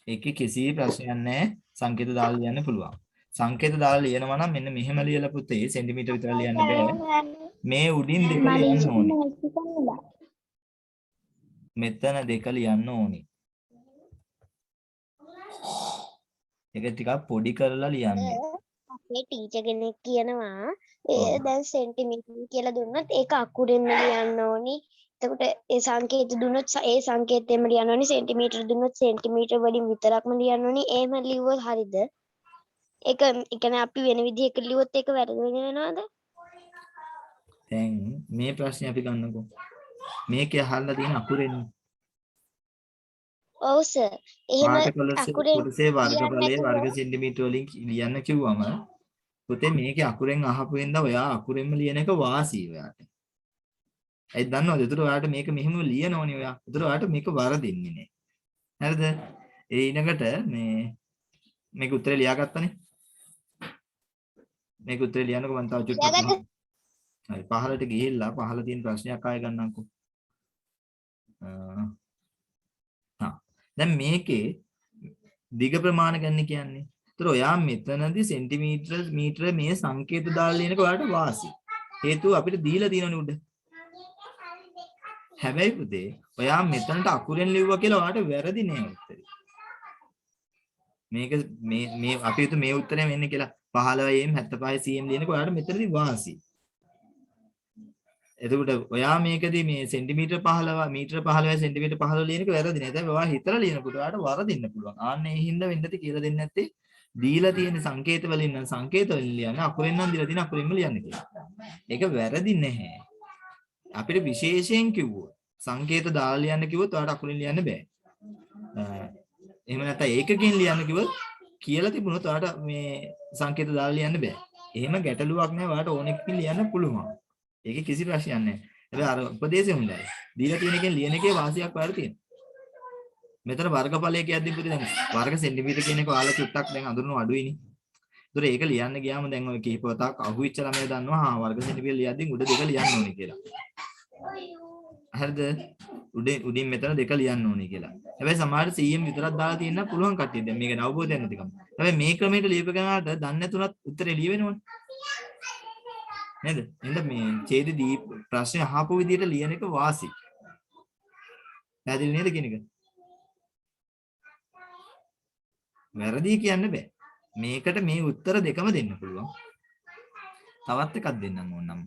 [SPEAKER 1] ඒකේ කිසි ප්‍රශ්නයක් නැහැ. සංකේත දාලා ලියන්න පුළුවන්. සංකේත දාලා ලියනවා නම් මෙන්න මෙහෙම ලියලා පුතේ සෙන්ටිමීටර විතර ලියන්න බෑ. මේ උඩින් දෙක ලියන්න ඕනි. මෙතන දෙක ලියන්න ඕනි. ඒක ටිකක් පොඩි කරලා ලියන්න.
[SPEAKER 2] අපේ ටීචර් කෙනෙක් කියනවා ඒ දැන් සෙන්ටිමීටර කියලා දුන්නොත් ඒක අකුරෙන්ම ලියන්න ඕනි. එතකොට ඒ සංකේත දුන්නොත් ඒ සංකේතයෙන්ම ලියන්න ඕනි. සෙන්ටිමීටර දුන්නොත් සෙන්ටිමීටර වලින් විතරක්ම ලියන්න ඕනි. එහෙම ලිව්වොත් හරිද? ඒක කියන්නේ අපි වෙන විදිහක ලිව්වොත් ඒක වැරදි වෙනවද?
[SPEAKER 1] දැන් මේ ප්‍රශ්නේ අපි ගන්නකො. මේකේ අහලා තියෙන අකුරෙන්.
[SPEAKER 2] ඔව් සර්. එහෙම අකුරෙන්
[SPEAKER 1] කොටසේ වර්ගඵලයේ වර්ග සෙන්ටිමීටර වලින් ලියන්න කිව්වම පුතේ මේකේ අකුරෙන් අහපු වෙනද ඔයා අකුරෙන්ම ලියන එක වාසි ඔයාට. ඒ දන්නවද? ඒතර ඔයාට මේක මෙහෙම ලියනවනේ ඔයා. ඒතර ඔයාට මේක වරදින්නේ නෑ. හරිද? ඒ ඊනකට මේක උත්තරේ ලියාගත්තනේ. මේක උත්තරේ ලියන්නකො මම තව චුට්ටක් හරි පහලට ගිහිල්ලා පහල තියෙන ප්‍රශ්නයක් ආයෙ ගන්නම්කෝ. දැන් මේකේ දිග ප්‍රමාණ ගන්න කියන්නේ. ඒතර ඔයා මෙතනදී සෙන්ටිමීටර මීටර මේ සංකේත දාලා ලියනක ඔයාට වාසි. හේතුව අපිට දීලා තියෙනවනේ උඩ. හැබැයි පුතේ ඔයා මෙතනට අකුරෙන් ලිව්වා කියලා ඔයාට වැරදි නෑ උත්තරේ. මේක මේ අපි හිතුව මේ උත්තරේ වෙන්නේ කියලා 15 m 75 cm ලියනක ඔයාට මෙතනදී වාසි. එතකොට ඔයා මේකදී මේ සෙන්ටිමීටර 15 මීටර 15 සෙන්ටිමීටර 15 ලියනක වැරදි නෑ. දැන් ඔයා හිතලා ලියනකොට ඔයාට වරදින්න පුළුවන්. ආන්නේ හින්දා වෙන්නද කියලා දෙන්නේ නැත්තේ දීලා තියෙන සංකේත වලින් නම් සංකේත වලින් ලියන්න අකුරෙන් නම් දීලා තියෙන අකුරෙන්ම ලියන්න කියලා. ඒක වැරදි නැහැ. අපිට විශේෂයෙන් කිව්වොත් සංකේත දාලා ලියන්න කිව්වොත් ඔයාට අකුරෙන් ලියන්න බෑ. එහෙම නැත්නම් ඒකකින් ලියන්න කිව්වොත් කියලා තිබුණොත් ඔයාට මේ සංකේත දාලා ලියන්න බෑ. එහෙම ගැටලුවක් නැහැ. ඔයාට ඕන එකකින් ලියන්න පුළුවන්. ඒකේ කිසි ප්‍රශ්නයක් නැහැ. හැබැයි අර උපදේශය හොඳයි. දීලා තියෙන එකෙන් ලියන එකේ වාසියක් ඔයාලට තියෙනවා. මෙතන වර්ගඵලය කියද්දී පුතේ දැන් වර්ග සෙන්ටිමීටර කියන එක ඔයාලා චුට්ටක් දැන් අඳුරන අඩුයිනේ. ඒතර ඒක ලියන්න ගියාම දැන් ඔය කීප වතාවක් අහුවිච්ච ළමයා දන්නවා වර්ග සෙන්ටිමීටර ලියද්දී උඩ දෙක ලියන්න ඕනේ කියලා. හරිද? උඩින් මෙතන දෙක ලියන්න ඕනේ කියලා. හැබැයි සමහරට cm විතරක් දාලා තියෙන්න පුළුවන් කට්ටිය. දැන් මේක අවබෝධයක් නැතිකම. හැබැයි මේ ක්‍රමයට ලියපු කෙනාට දන්නේ නැතුණත් උත්තරේ ලියවෙනවනේ. නේද? එහෙනම් මේ ඡේදදී ප්‍රශ්නේ අහපු විදිහට ලියන එක වාසි. පැහැදිලි නේද කියන එක? වැරදි කියන්න බෑ. මේකට මේ උත්තර දෙකම දෙන්න පුළුවන්. තවත් එකක් දෙන්නම් ඕනනම්.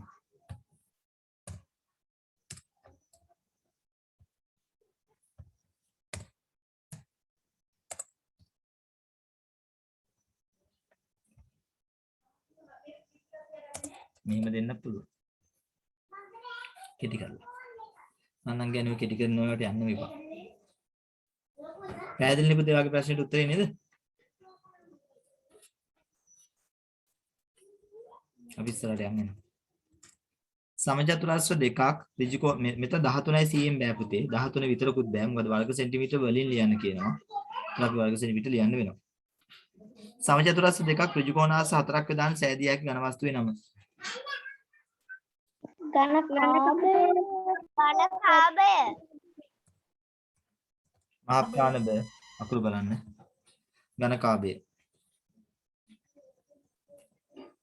[SPEAKER 1] මෙහෙම දෙන්න පුළුවන්. කෙටි කරලා. මම නම් කියන්නේ කෙටි කරන වලට යන්න මෙපා. පැහැදිලිනේ පුතේ වගේ ප්‍රශ්නෙට උත්තරේ නේද? අපි ඉස්සරහට යන්න. සමචතුරස්‍ර දෙකක් ඍජුකෝ මෙතන 13යි cm බෑ පුතේ 13 විතරකුත් බෑ මොකද වර්ග සෙන්ටිමීටර වලින් ලියන්න කියනවා අපි වර්ග සෙන්ටිමීටර ලියන්න වෙනවා සමචතුරස්‍ර දෙකක් ඍජුකෝණාංශ 4ක් දාන සෑදියාගේ ඝන වස්තුවේ නම
[SPEAKER 2] ඝනකාභය
[SPEAKER 1] මහාප්‍රාණ බෑ අකුරු බලන්න ඝනකාභය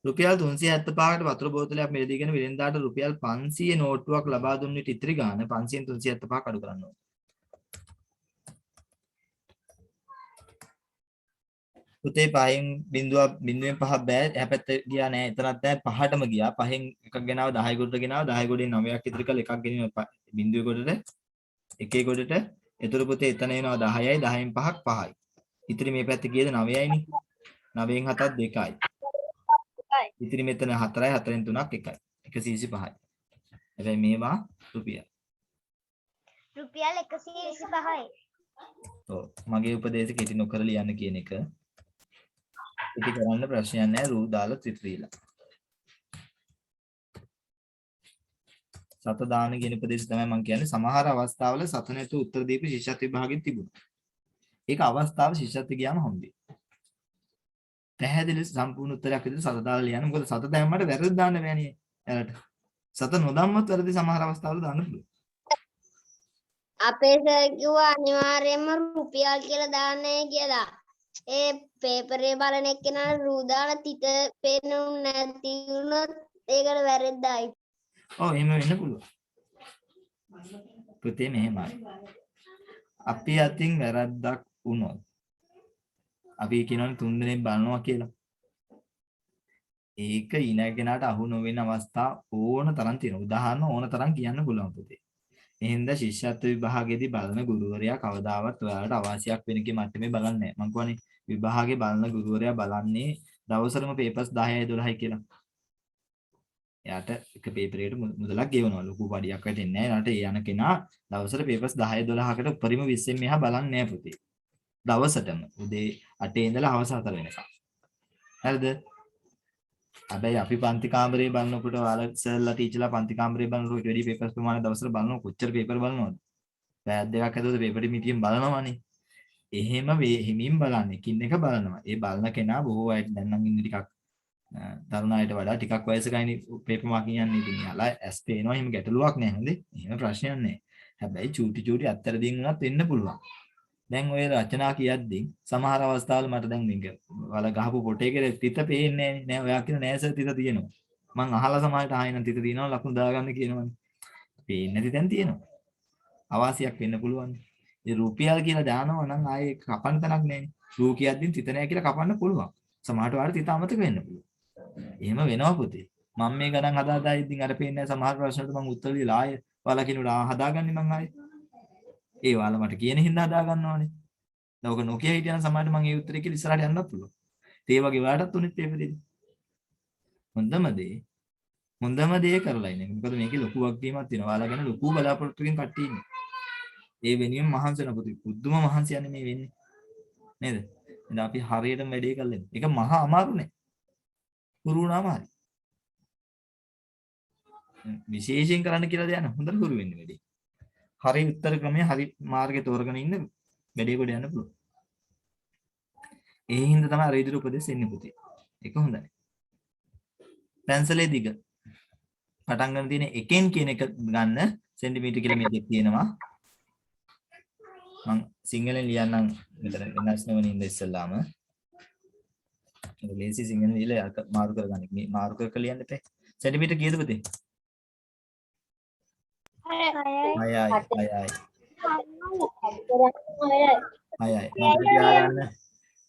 [SPEAKER 1] රුපියල් 375කට වතුර බෝතලයක් මිලදීගෙන විලෙන්දාට රුපියල් 500 නෝට්ටුවක් ලබා දුන්න විට ඉතිරි ගාණ 500න් 375ක් අඩු කරන්න ඕනේ. පුතේ පහෙන් බිඳුවෙන් පහ බෑ එහා පැත්ත ගියා නෑ එතනත් නෑ පහටම ගියා පහෙන් එකක් ගෙනාව 10 ගොඩට ගෙනාව 10 ගොඩෙන් 9ක් ඉතිරි කරලා එකක් ගෙනියන බිඳුවේ ගොඩට එකේ ගොඩට එතකොට පුතේ එතන එනවා 10යි 10න් 5ක් 5යි. ඉතිරි මේ පැත්තේ ගියද 9යිනේ 9න් 7ක් 2යි. ඉතිරි මෙතන 4යි 4න් 3ක් 1යි 125යි. හැබැයි මේවා රුපියල්
[SPEAKER 2] 125යි.
[SPEAKER 1] ඔව් මගේ උපදේශ කෙටි නොකර ලියන්න කියන එක. ඉති කරන්න ප්‍රශ්නයක් නැහැ රූ දාලා ත්‍රිත්‍රීලා. සත දාන කියන උපදේශ තමයි මම කියන්නේ සමහර අවස්ථාවල සත නැතු උත්තර දීප ශිෂ්‍යත්ව විභාගෙත් තිබුණා. ඒක අවස්ථාව ශිෂ්‍යත්ව ගියාම හම්බෙයි. පැහැදිලි සම්පූර්ණ උත්තරයක් විදිහට සත දාලා ලියන්න. මොකද සත දැම්මට වැරදි දාන්න බෑනේ. එයාලට. සත නොදම්මත් වැරදි සමහර අවස්ථාවල දාන්න පුළුවන්.
[SPEAKER 2] අපේ සර් කිව්වා අනිවාර්යයෙන්ම රුපියල් කියලා දාන්නේ කියලා. ඒ පේපරේ බලන එක්කෙනා රූ දාන තිත පේනුනේ නැති වුණොත් ඒකට වැරද්දයි.
[SPEAKER 1] ඔව් එහෙම වෙන්න පුළුවන්. පුතේ මෙහෙමයි. අපි අතින් වැරද්දක් වුණොත් අපි කියනවනේ 3 දිනෙන් බලනවා කියලා. ඒක ඊනගෙනාට අහු නොවෙන අවස්ථා ඕන තරම් තියෙනවා. උදාහරණ ඕන තරම් කියන්න පුළුවන් පුතේ. එහෙනම් ශිෂ්‍යත්ව විභාගයේදී බලන ගුරුවරයා කවදාවත් ඔයාලට අවාසියක් වෙන කී මට්ටමේ බලන්නේ නැහැ. මම කියන්නේ විභාගේ බලන ගුරුවරයා බලන්නේ දවසටම පේපර්ස් 10යි 12යි කියලා. එයාට එක පේපරයකට මුදලක් ගෙවනවා. ලොකු පඩියක් වැටෙන්නේ නැහැ. ඊට ඒ යන කෙනා දවසට පේපර්ස් 10 12කට උඩරිම 20න් මෙහා බලන්නේ නැහැ පුතේ. දවසටම උදේ 8 ඉඳලා හවස 4 වෙනකම්. හරිද? හැබැයි අපි පන්ති කාමරේ බලනකොට ඔයාලා සර්ලා ටීචර්ලා පන්ති කාමරේ බලනකොට වැඩි පේපර්ස් ප්‍රමාණය දවසට බලනවා කොච්චර පේපර් බලනවද? පැය දෙකක් ඇතුළත පේපර් මිටියෙන් බලනවානේ. එහෙම හිමින් බලන්නේ. කින් එක බලනවා. ඒ බලන කෙනා බොහෝ අයට දැන් නම් ඉන්නේ ටිකක් තරුණ අයට වඩා ටිකක් වයසකයිනේ පේපර් මාකින් යන්නේ. ඉතින් යාලා ඇස් පේනවා. එහෙම ගැටලුවක් නැහැ හොඳේ. එහෙම ප්‍රශ්නයක් නැහැ. හැබැයි චූටි අත්තර දින් උනත් වෙන්න පුළුවන්. දැන් ඔය රචනා කියද්දී සමහර අවස්ථාවල මට දැන් මේක වල ගහපු පොටේ කියලා තිත පේන්නේ නෑ. ඔයා කියන නෑ සර් තිත තියෙනවා. මං අහලා සමහරට ආයෙනම් තිත තියෙනවා ලකුණු දාගන්න කියනවනේ. පේන්නේ නැති තැන් තියෙනවා. අවාසියක් වෙන්න පුළුවන්. ඒ රුපියල් කියලා දානවා නම් ආයේ කපන්න තැනක් නෑනේ. රූ කියද්දී තිත නෑ කියලා කපන්න පුළුවන්. සමහරට වාට තිත අමතක වෙන්න පුළුවන්. එහෙම වෙනවා පුතේ. මම මේ ගණන් හදාදා ඉතින් අර පේන්නේ නැහැ සමහර ප්‍රශ්නවලට මම උත්තර දීලා ආයෙ ඔයාලා කියනවා හදාගන්නේ මං ආයෙ. ඒ ඔයාලා මට කියන හින්දා හදා ගන්නවානේ. දැන් ඔක නොකිය හිටියනම් සමහරවිට මම ඒ උත්තරේ කියලා ඉස්සරහට යන්නත් පුළුවන්. ඒ වගේ ඔයාලටත් උනෙත් ඒ වෙලෙදි. හොඳම දේ කරලා ඉන්නේ. මොකද මේකේ ලොකු වගකීමක් තියෙනවා. ඔයාලා ගැන ලොකු බලාපොරොත්තුකින් කට්ටිය ඉන්නේ. ඒ වෙනුවෙන් මහන්සි වෙන පුතේ. බුද්ධම මහන්සි යන්නේ මේ වෙන්නේ. නේද? එහෙනම් අපි හරියටම වැඩේ කරලා ඉන්න. ඒක මහා අමාරු නෑ. හුරු වුණාම හරි. විශේෂයෙන් කරන්න කියලා දෙයක් නෑ. හොඳට හුරු වෙන්න වැඩේ. හරි උත්තර ක්‍රමයේ හරි මාර්ගය තෝරගෙන ඉන්න වැඩේ කොට යන්න පුළුවන්. ඒ හින්දා තමයි අර ඉදිරි උපදෙස් එන්නේ පුතේ. ඒක හොඳයි. පැන්සලේ දිග පටන් ගන්න තියෙන එකෙන් කියන එක ගන්න සෙන්ටිමීටර කියලා මේ දෙක තියෙනවා. මම සිංහලෙන් ලියන්නම් මෙතන වෙනස් නෙවෙයි ඉන්න ඉස්සෙල්ලාම. ඒක ලේසි සිංහලෙන් ලියලා මාරු කරගන්න. මේ මාරු කර ලියන්න එපා. සෙන්ටිමීටර කීයද පුතේ? 6යි.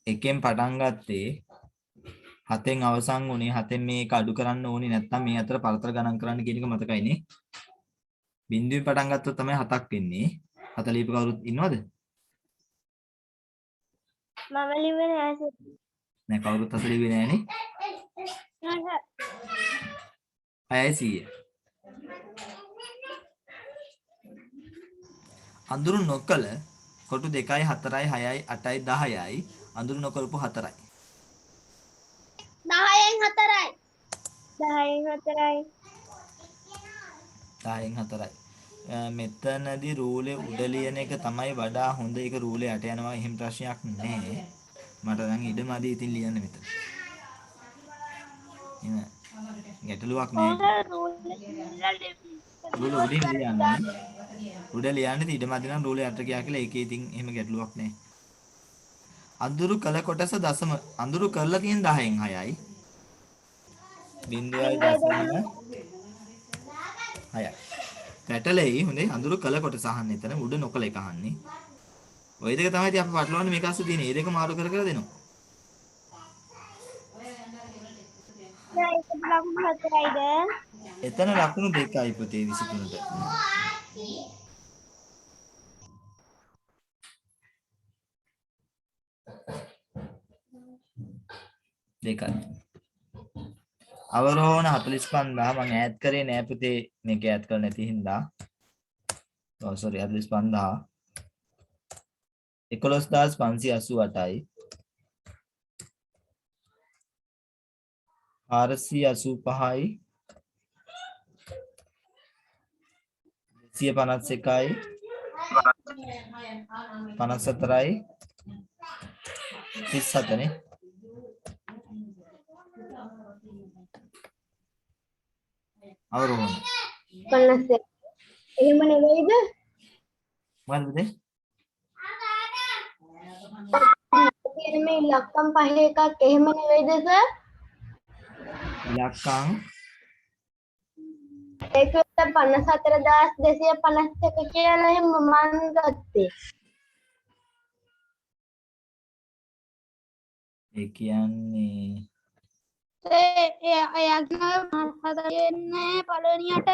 [SPEAKER 1] එකෙන් පටන් ගත්තේ 7න් අවසන් වුණේ 7න් මේක අඩු කරන්න ඕනේ නැත්නම් මේ අතර පරතර ගණන් කරන්න කියන එක මතකයිනේ. බිඳුවෙන් පටන් ගත්තොත් තමයි 7ක් වෙන්නේ. 7 ලියපු කවුරුත් ඉන්නවද?
[SPEAKER 2] මම ලිව්වේ නෑ සර්.
[SPEAKER 1] නෑ කවුරුත් 7 ලිව්වේ නෑනේ.
[SPEAKER 2] නෑ
[SPEAKER 1] 6යි 100. අඳුරු නොකල කොටු 2යි 4යි 6යි 8යි 10යි අඳුරු නොකරපු 4යි
[SPEAKER 2] 10න් 4යි 10න් 4යි
[SPEAKER 1] 10න් 4යි. මෙතනදී රූලේ උඩ ලියන එක තමයි වඩා හොඳ. ඒක රූලේ යට යනවා. එහෙම ප්‍රශ්නයක් නැහැ. මට නම් ඉඩමදි ඉතින් ලියන්න මෙතන. එහෙම ගැටලුවක් නැහැ. රූල උඩින් ලියන්න. උඩ ලියන්නේ ඉඩමදි නම් රූලේ යට ගියා කියලා ඒකේ ඉතින් එහෙම ගැටලුවක් නැහැ. අඳුරු කළ කොටස දශම අඳුරු කරලා තියෙන 10න් 6යි. 0.6යි. පැටලෙයි හොඳේ අඳුරු කළ කොටස අහන්න එතන උඩ නොකල එක අහන්නේ. ওই දෙක තමයි ඉතින් අපි පටලවන්නේ මේක අස්සේ තියෙන. මේ දෙක මාරු කර කර දෙනවා. එතන ලකුණු දෙකයි පුතේ 23ට. දෙකයි. අවරෝහණ 45000 මම ඈඩ් කරේ නෑ පුතේ මේක ඈඩ් කරලා නැති හින්දා. ඔව් සෝරි 45000 11588යි 485යි 251යි 54යි 37නේ. අවරෝහණ
[SPEAKER 2] 50. එහෙම නෙවෙයිද?
[SPEAKER 1] මොකද පුතේ?
[SPEAKER 2] කියන මේ ඉලක්කම් පහ එකක් එහෙම නෙවෙයිද සර්?
[SPEAKER 1] ඉලක්කම්
[SPEAKER 2] ඒක 54251 කියලා එහෙම මම ගත්තේ.
[SPEAKER 1] ඒ කියන්නේ
[SPEAKER 4] හදන්නේ පළවෙනියට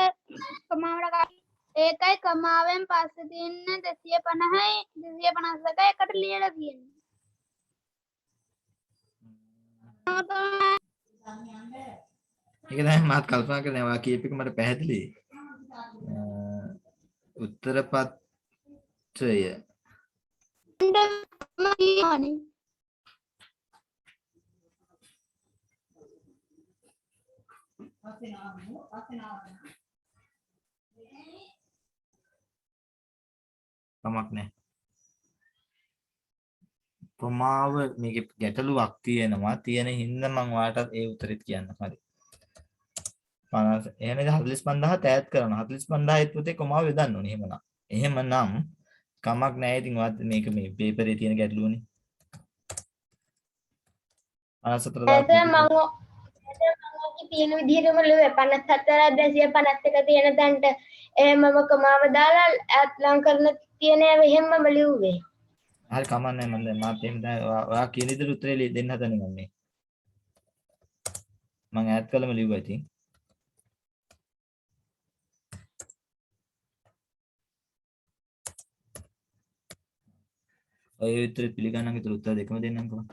[SPEAKER 4] කමාවට ඒකයි කමාවෙන් පස්සේ තියන්නේ 250යි 252 එකට ලියලා තියෙන්නේ.
[SPEAKER 1] ඒක තමයි මාත් කල්පනා කරන්නේ ඔයා කීප එක මට පැහැදිලි. උත්තර පත්‍රය කමක් නැහැ. ප්‍රමාව මේකේ ගැටලුවක් තියෙනවා. තියෙන හින්දා මම ඔයාලට ඒ උත්තරෙත් කියන්න. හරි. 50 එහෙනම් 45000 තෑත් කරනවා. 45000 පුතේ කොමාව යොදන්න ඕනේ එහෙමනම්. එහෙමනම් කමක් නැහැ. ඉතින් ඔයාත් මේක මේ පේපරේ තියෙන ගැටලුවනේ. 54000
[SPEAKER 2] තියෙන විදිහටම ලියුවේ 54251 තියෙන තැනට මම කමාව දාලා ඈත් ලං කරන තියෙන ඒවා එහෙමම ලියුවේ.
[SPEAKER 1] හරි කමන්නේ මම දැන් මාත් එහෙම දැන් ඔයා කියන විදිහට උත්තරේ දෙන්න හදන්නේ මම මේ. මම ඈඩ් කළම ලිව්වා ඉතින්. ඔය උත්තරේ පිළිගන්නන් විතර උත්තර දෙකම දෙන්නම්කෝ.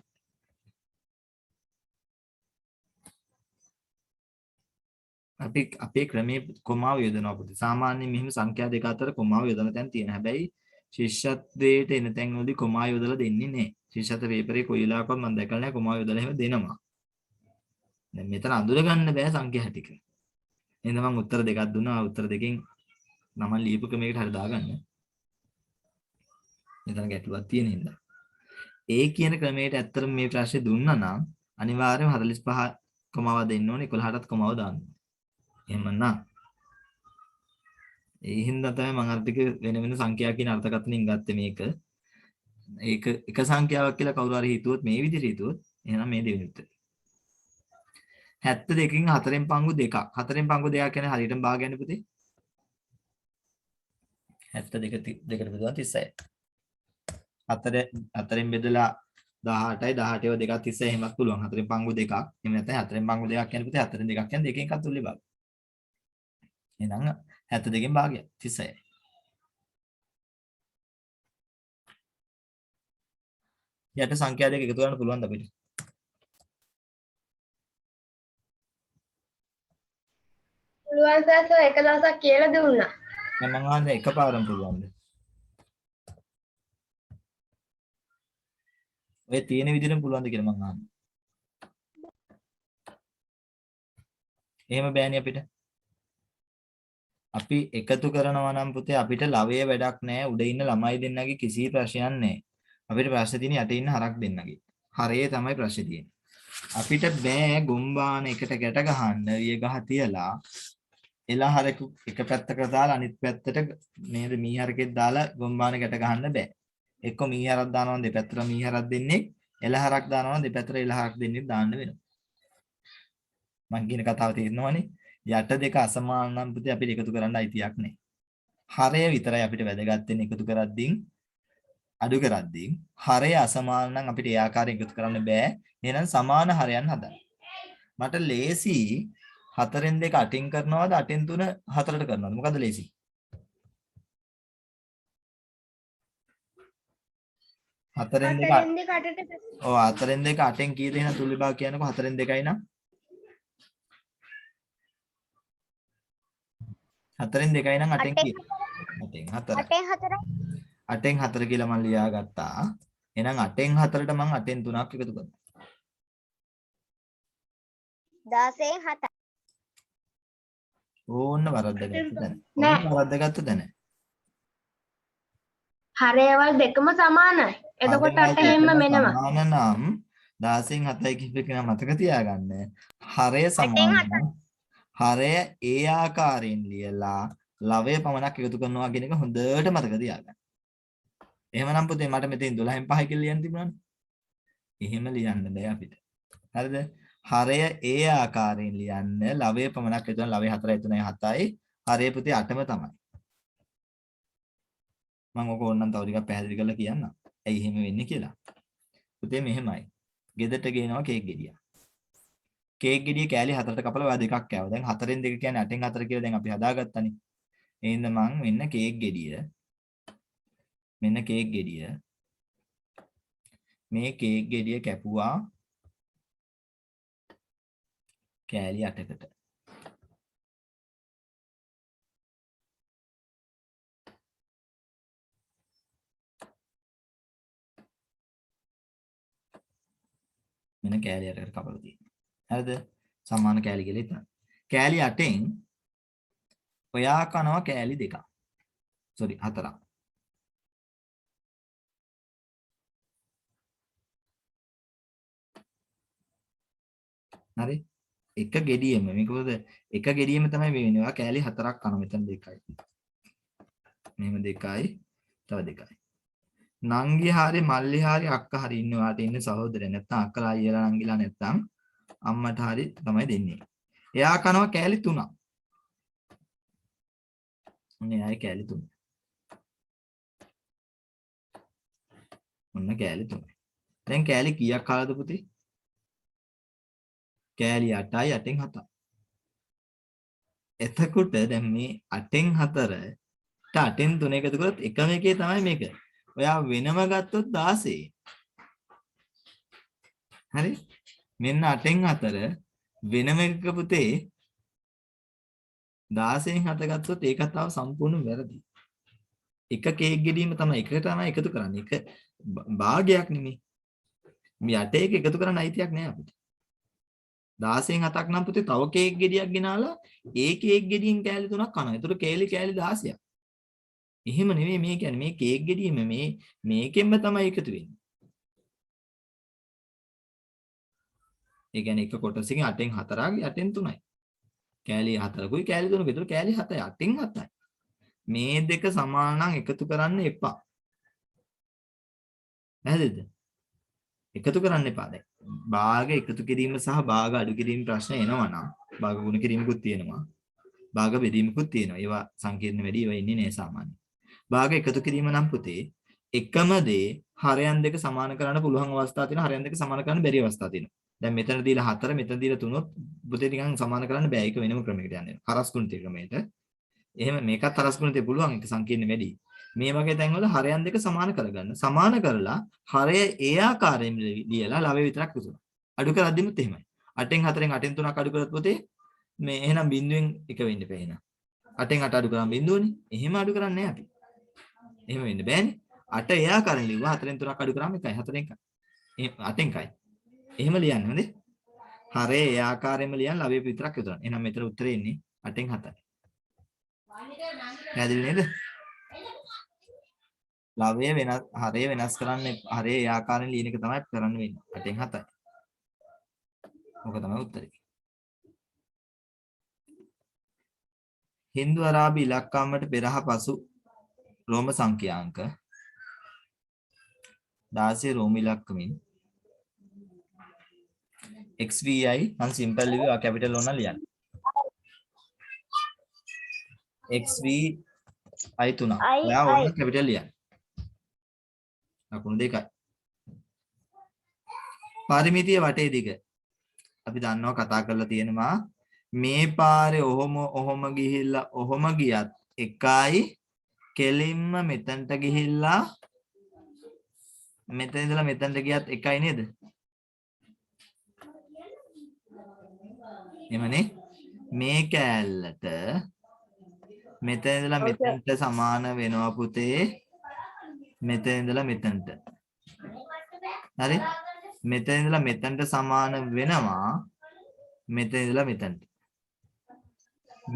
[SPEAKER 1] අපි අපේ ක්‍රමයේ කොමාව යොදනවා පුතේ. සාමාන්‍යයෙන් මෙහෙම සංඛ්‍යා දෙක අතර කොමාව යොදන තැන් තියෙන. හැබැයි ශිෂ්‍යත්වයට එන තැන් වලදී කොමා යොදලා දෙන්නේ නැහැ. ශිෂ්‍යත්ව පේපරේ කොයි වෙලාවකවත් මම දැකලා නැහැ කොමා යොදලා එහෙම දෙනවා. දැන් මෙතන අඳුර ගන්න බෑ සංඛ්‍යා ටික. එහෙනම් මම උත්තර දෙකක් දුන්නා. උත්තර දෙකෙන් මම ලියපු ක්‍රමයකට හරි දාගන්න. මෙතන ගැටලුවක් තියෙන හින්දා. ඒ කියන ක්‍රමයට ඇත්තටම මේ ප්‍රශ්නේ දුන්නා නම් අනිවාර්යයෙන්ම 45 කොමාව දෙන්න ඕනේ 11ටත් කොමාව දාන්න. එහෙමනම් ඒ හින්දා තමයි මම අර ටික වෙන වෙන සංඛ්‍යා කියන අර්ථකථනින් ගත්තේ මේක. ඒක එක සංඛ්‍යාවක් කියලා කවුරු හරි හිතුවොත් මේ විදිහට හිතුවොත් එහෙනම් මේ දෙවෙනි උත්තරේ. 72කින් 4න් පංගු 2ක්. 4න් පංගු 2ක් කියන්නේ හරියටම භාගයන්නේ පුතේ. 72 දෙකට බෙදුවා 36යි. 4න් බෙදලා 18යි 18ව 2ක් 36 එහෙමත් පුළුවන්. 4න් පංගු 2ක්. එහෙම නැත්නම් 4න් පංගු 2ක් කියන්නේ පුතේ 4න් 2ක් කියන්නේ දෙකෙන් එකක් තුල්ලේ භාගය. එහෙනම් 72කින් භාගය 36යි. යට සංඛ්‍යා දෙක එකතු කරන්න පුළුවන්ද අපිට?
[SPEAKER 2] පුළුවන් සර් එක දවසක් කියලා දුන්නා.
[SPEAKER 1] මම අහන්නේ එකපාරම පුළුවන්ද? ඔය තියෙන විදිහටම පුළුවන්ද කියලා මම අහන්නේ. එහෙම බෑනේ අපිට. අපි එකතු කරනවා නම් පුතේ අපිට ලවයේ වැඩක් නැහැ. උඩ ඉන්න ළමයි දෙන්නගේ කිසි ප්‍රශ්නයක් නැහැ. අපිට ප්‍රශ්නේ තියෙන්නේ යට ඉන්න හරක් දෙන්නගේ. හරේ තමයි ප්‍රශ්නේ තියෙන්නේ. අපිට බෑ ගොම්බාන එකට ගැට ගහන්න විය ගහ තියලා එළහරක එක පැත්තකට දාලා අනිත් පැත්තට නේද මීහරකෙක් දාලා ගොම්බාන ගැට ගහන්න බෑ. එක්ක මීහරක් දානවා දෙපැත්තට මීහරක් දෙන්නේ එළහරක් දානවා දෙපැත්තට එළහරක් දෙන්නේ දාන්න වෙනවා. මං කියන කතාව තේරෙනවනේ. යට දෙක අසමාන නම් පුතේ අපිට එකතු කරන්න අයිතියක් නැහැ. හරය විතරයි අපිට වැදගත් වෙන්නේ එකතු කරද්දී අඩු කරද්දී. හරය අසමාන නම් අපිට ඒ ආකාරයෙන් එකතු කරන්න බෑ. එහෙනම් සමාන හරයන් හදන්න. මට ලේසි 4න් 2 8න් කරනවද 8න් 3 4ට කරනවද? මොකද්ද ලේසි? හතරෙන් දෙක ඔව් 4න් 2 8න් කීයද එහෙනම් තුල විභාග කියනකො 4න් 2යි නම් 4න් 2යි නම් 8න් කීයද? 8න් 4 කියලා මම ලියාගත්තා. එහෙනම් 8න් 4ට මම 8න් 3ක් එකතු කරනවා.
[SPEAKER 2] 16න් 7.
[SPEAKER 1] ඕන්න වරද්දගත්ත දැන. ඕන්න වරද්දගත්ත දැන.
[SPEAKER 5] හරයවල් දෙකම සමානයි. එතකොට 8 හැම මෙනවා.
[SPEAKER 1] සමාන නම් 16න් 7යි කියපු එක මතක තියාගන්න. හරය සමාන නම් හරය ඒ ආකාරයෙන් ලියලා ලවය පමණක් එකතු කරනවා කියන එක හොඳට මතක තියාගන්න. එහෙමනම් පුතේ මට මෙතෙන් 12න් 5 කියලා ලියන්න තිබුණානේ. එහෙම ලියන්න බෑ අපිට. හරිද? හරය ඒ ආකාරයෙන් ලියන්න ලවය පමණක් එකතු කරන ලවය 4යි 3යි 7යි. හරය පුතේ 8ම තමයි. මම ඔක ඕනනම් තව ටිකක් පැහැදිලි කරලා කියන්නම්. ඇයි එහෙම වෙන්නේ කියලා. පුතේ මෙහෙමයි. ගෙදරට ගේනවා කේක් ගෙඩියක්. කේක් ගෙඩිය කෑලි 4ට කපලා ඔයා දෙකක් කෑවා. දැන් 4න් 2 කියන්නේ 8න් 4 කියලා දැන් අපි හදාගත්තානේ. එහෙනම් මං මෙන්න කේක් ගෙඩිය මේ කේක් ගෙඩිය කැපුවා කෑලි 8කට. මෙන්න කෑලි 8කට කපලා තියෙනවා. හරිද? සමාන කෑලි කියලා හිතන්න. කෑලි 8න් ඔයා කනවා කෑලි 2ක්. සෝරි 4ක්. හරි? එක ගෙඩියෙම මේක පොද එක ගෙඩියෙම තමයි මේ වෙන්නේ. ඔයා කෑලි 4ක් කනවා මෙතන 2යි. මෙහෙම 2යි තව 2යි. නංගි හරි මල්ලි හරි අක්කා හරි ඉන්නේ වාට ඉන්නේ සහෝදරය නැත්නම් අක්කලා අයියලා නංගිලා නැත්නම් අම්මට හරි තමයි දෙන්නේ. එයා කනවා කෑලි 3ක්. ඔන්න එයායි කෑලි 3. ඔන්න කෑලි 3. දැන් කෑලි කීයක් කාලද පුතේ? කෑලි 8යි 8න් 7යි. එතකොට දැන් මේ 8න් 4ට 8න් 3 එකතු කරොත් එකම එකේ තමයි මේක. ඔයා වෙනම ගත්තොත් 16. හරි? මෙන්න 8න් 4 වෙනම එක පුතේ 16න් 7 ගත්තොත් ඒ කතාව සම්පූර්ණ වැරදි. එක කේක් ගෙඩියම තමයි එකකට තමයි එකතු කරන්නේ. එක භාගයක් නෙමෙයි. මේ 8 එක එකතු කරන්න අයිතියක් නෑ අපිට. 16න් 7ක් නම් පුතේ තව කේක් ගෙඩියක් ගෙනාලා ඒ කේක් ගෙඩියෙන් කෑලි 3ක් කනවා. ඒතර කෑලි 16ක්. එහෙම නෙමෙයි මේ කියන්නේ මේ කේක් ගෙඩියෙම මේකෙන්ම තමයි එකතු වෙන්නේ. ඒ කියන්නේ එක කොටසකින් 8න් 4යි 8න් 3යි. කෑලි 4කුයි කෑලි 3කුයි. ඒතර කෑලි 7යි 8න් 7යි. මේ දෙක සමාන නම් එකතු කරන්න එපා. නැහැද? එකතු කරන්න එපා දැන්. භාග එකතු කිරීම සහ භාග අඩු කිරීම ප්‍රශ්න එනවා නම් භාග ගුණ කිරීමකුත් තියෙනවා. භාග බෙදීමකුත් තියෙනවා. ඒවා සංකීර්ණ වැඩි ඒවා ඉන්නේ නෑ සාමාන්‍යයෙන්. භාග එකතු කිරීම නම් පුතේ එකම දේ හරයන් දෙක සමාන කරන්න පුළුවන් අවස්ථා තියෙනවා. හරයන් දෙක සමාන කරන්න බැරි අවස්ථා තියෙනවා. දැන් මෙතන දීලා 4 මෙතන දීලා 3 පුතේ නිකන් සමාන කරන්න බෑ. ඒක වෙනම ක්‍රමයකට යන්නේ. හරස් ගුණිතය ක්‍රමයට. එහෙම මේකත් හරස් ගුණිතය පුළුවන්. ඒක සංකීර්ණ වැඩි. මේ වගේ තැන්වල හරයන් දෙක සමාන කරගන්න. සමාන කරලා හරය ඒ ආකාරයෙන් ලියලා ලවය විතරක් විසුනවා. අඩු කරද්දිමුත් එහෙමයි. 8න් 4න් 8න් 3ක් අඩු කරත් පුතේ මේ එහෙනම් බිඳුවෙන් එක වෙන්න බෑ එහෙනම්. 8න් 8 අඩු කරාම බිඳුවනේ. එහෙම අඩු කරන්නේ නැහැ අපි. එහෙම වෙන්න බෑනේ. 8 ඒ ආකාරයෙන් ලිව්වා 4න් 3ක් අඩු කරාම 1යි 4න් 1යි. 8න් 1යි. එහෙම ලියන්න හොඳේ. හරය ඒ ආකාරයෙන්ම ලියන්න ලවය විතරක් විතරක්. එහෙනම් මෙතන උත්තරේ ඉන්නේ 8න් 7යි. පැහැදිලි නේද? ලවය වෙනස් හරය වෙනස් කරන්න හරය ඒ ආකාරයෙන් ලියන එක තමයි කරන්න වෙන්නේ. 8න් 7යි. මොක තමයි උත්තරේ. හින්දු අරාබි ඉලක්කම්වලට පෙරහ පසු රෝම සංඛ්‍යාංක 16 රෝම ඉලක්කමින් XVI නම් සිම්පල් ලිව්වා කැපිටල් ඕන ලියන්න. XVI 3. ඔයා ඕන කැපිටල් ලියන්න. ලකුණු 2යි. පරිමිතිය වටේ දිග. අපි දන්නවා කතා කරලා තියෙනවා මේ පාරේ ඔහොම ගිහිල්ලා ඔහොම ගියත් එකයි කෙලින්ම මෙතනට ගිහිල්ලා මෙතන ඉඳලා මෙතනට ගියත් එකයි නේද? එමනේ මේ කෑල්ලට මෙතන ඉඳලා මෙතනට සමාන වෙනවා පුතේ. මෙතන ඉඳලා මෙතනට. හරි? මෙතන ඉඳලා මෙතනට සමාන වෙනවා. මෙතන ඉඳලා මෙතනට.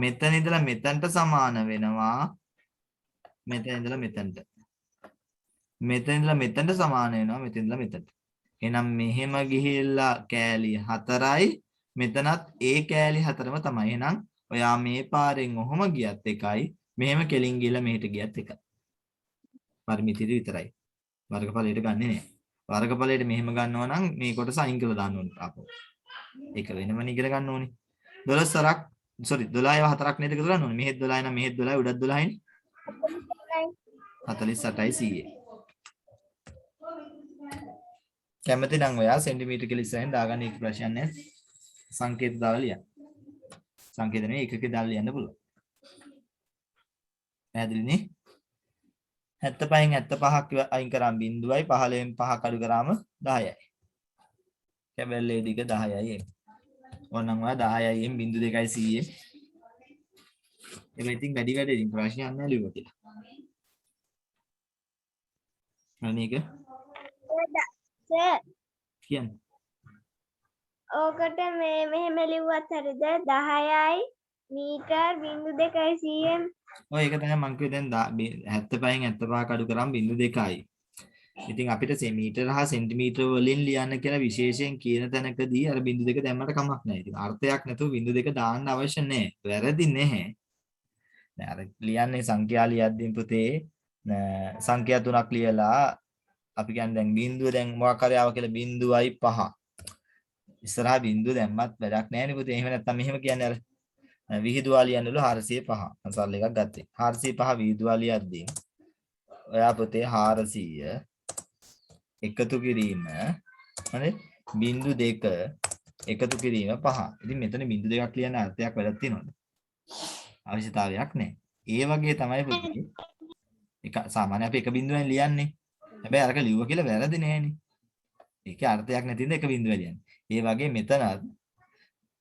[SPEAKER 1] මෙතන ඉඳලා මෙතනට සමාන වෙනවා. මෙතන ඉඳලා මෙතනට. මෙතන ඉඳලා මෙතනට සමාන වෙනවා. මෙතන ඉඳලා මෙතනට. එහෙනම් මෙහෙම ගිහිල්ලා කෑලි 4යි. මෙතනත් ඒ කෑලි 4ම තමයි. එහෙනම් ඔයා මේ පාරෙන් ඔහොම ගියත් එකයි. මෙහෙම කෙලින් ගිහලා මෙහෙට ගියත් එකයි. පරිමිතිය විතරයි. වර්ගඵලයට ගන්නෙ නෑ. වර්ගඵලයට මෙහෙම ගන්නවා නම් මේ කොටස අයින් කරලා දාන්න ඕනේ අපෝ. ඒක වෙනම ඉගෙන ගන්න ඕනේ. 12ක් නේද කරන්න ඕනේ. මෙහෙත් 12 නම් මෙහෙත් 12 උඩත් 12යිනේ. 48යි 100. කැමති නම් ඔයා සෙන්ටිමීටර කියලා ඉස්සරහින් දාගන්න එක ප්‍රශ්නයක් නෑ. සංකේත දාලා ලියන්න. සංකේත නෙවෙයි එකකේ දාලා ලියන්න පුළුවන්. පැහැදිලිනේ? 75න් 75ක් අයින් කරාම 0යි 15න් 5ක් අඩු කරාම 10යි. කැබල්ලේ දිග 10යි. ඕනනම් ඔයා 10යි 0.2යි 100. ඒක ඉතින් වැඩි වැඩි ප්‍රශ්නයක් නෑ ලියුවා කියලා. අනේක
[SPEAKER 2] සර්
[SPEAKER 1] කියන්නේ.
[SPEAKER 2] ඕකට මේ මෙහෙම ලිව්වත් හරිද 10යි මීටර් 0.2යි cm.
[SPEAKER 1] ඔය ඒක තමයි මං කිව්වේ දැන් 75න් 75ක අඩු කරාම 0.2යි. ඉතින් අපිට සෙමීටර හා සෙන්ටිමීටර වලින් ලියන්න කියලා විශේෂයෙන් කියන තැනකදී අර 0.2 දැම්මට කමක් නැහැ. ඉතින් අර්ථයක් නැතුව 0.2 දාන්න අවශ්‍ය නැහැ. වැරදි නැහැ. දැන් අර ලියන්නේ සංඛ්‍යා ලියද්දී පුතේ සංඛ්‍යා තුනක් ලියලා අපි කියන්නේ දැන් බිංදුව දැන් මොකක් හරි ආව කියලා 0.5. ඉස්සරහා බිංදුව දැම්මත් වැඩක් නැහැ නේ පුතේ. එහෙම නැත්නම් මෙහෙම කියන්නේ අර විහිදුවා ලියන්නලු 405. අන්සල් එකක් ගත්තේ. 405 විහිදුවා ලියද්දී ඔයා පුතේ 400 එකතු කිරීම හරි 0.2 එකතු කිරීම 5. ඉතින් මෙතන 0.2ක් ලියන්න අර්ථයක් වැඩක් තියෙනවද? අවශ්‍යතාවයක් නැහැ. ඒ වගේ තමයි පුතේ. එක සාමාන්‍ය අපි එක බිංදුවෙන් ලියන්නේ. හැබැයි අරක ලිව්වා කියලා වැරදි නෑනේ. ඒකේ අර්ථයක් නැතිද එක බිංදුවෙන් ලියන්නේ. ඒ වගේ මෙතනත්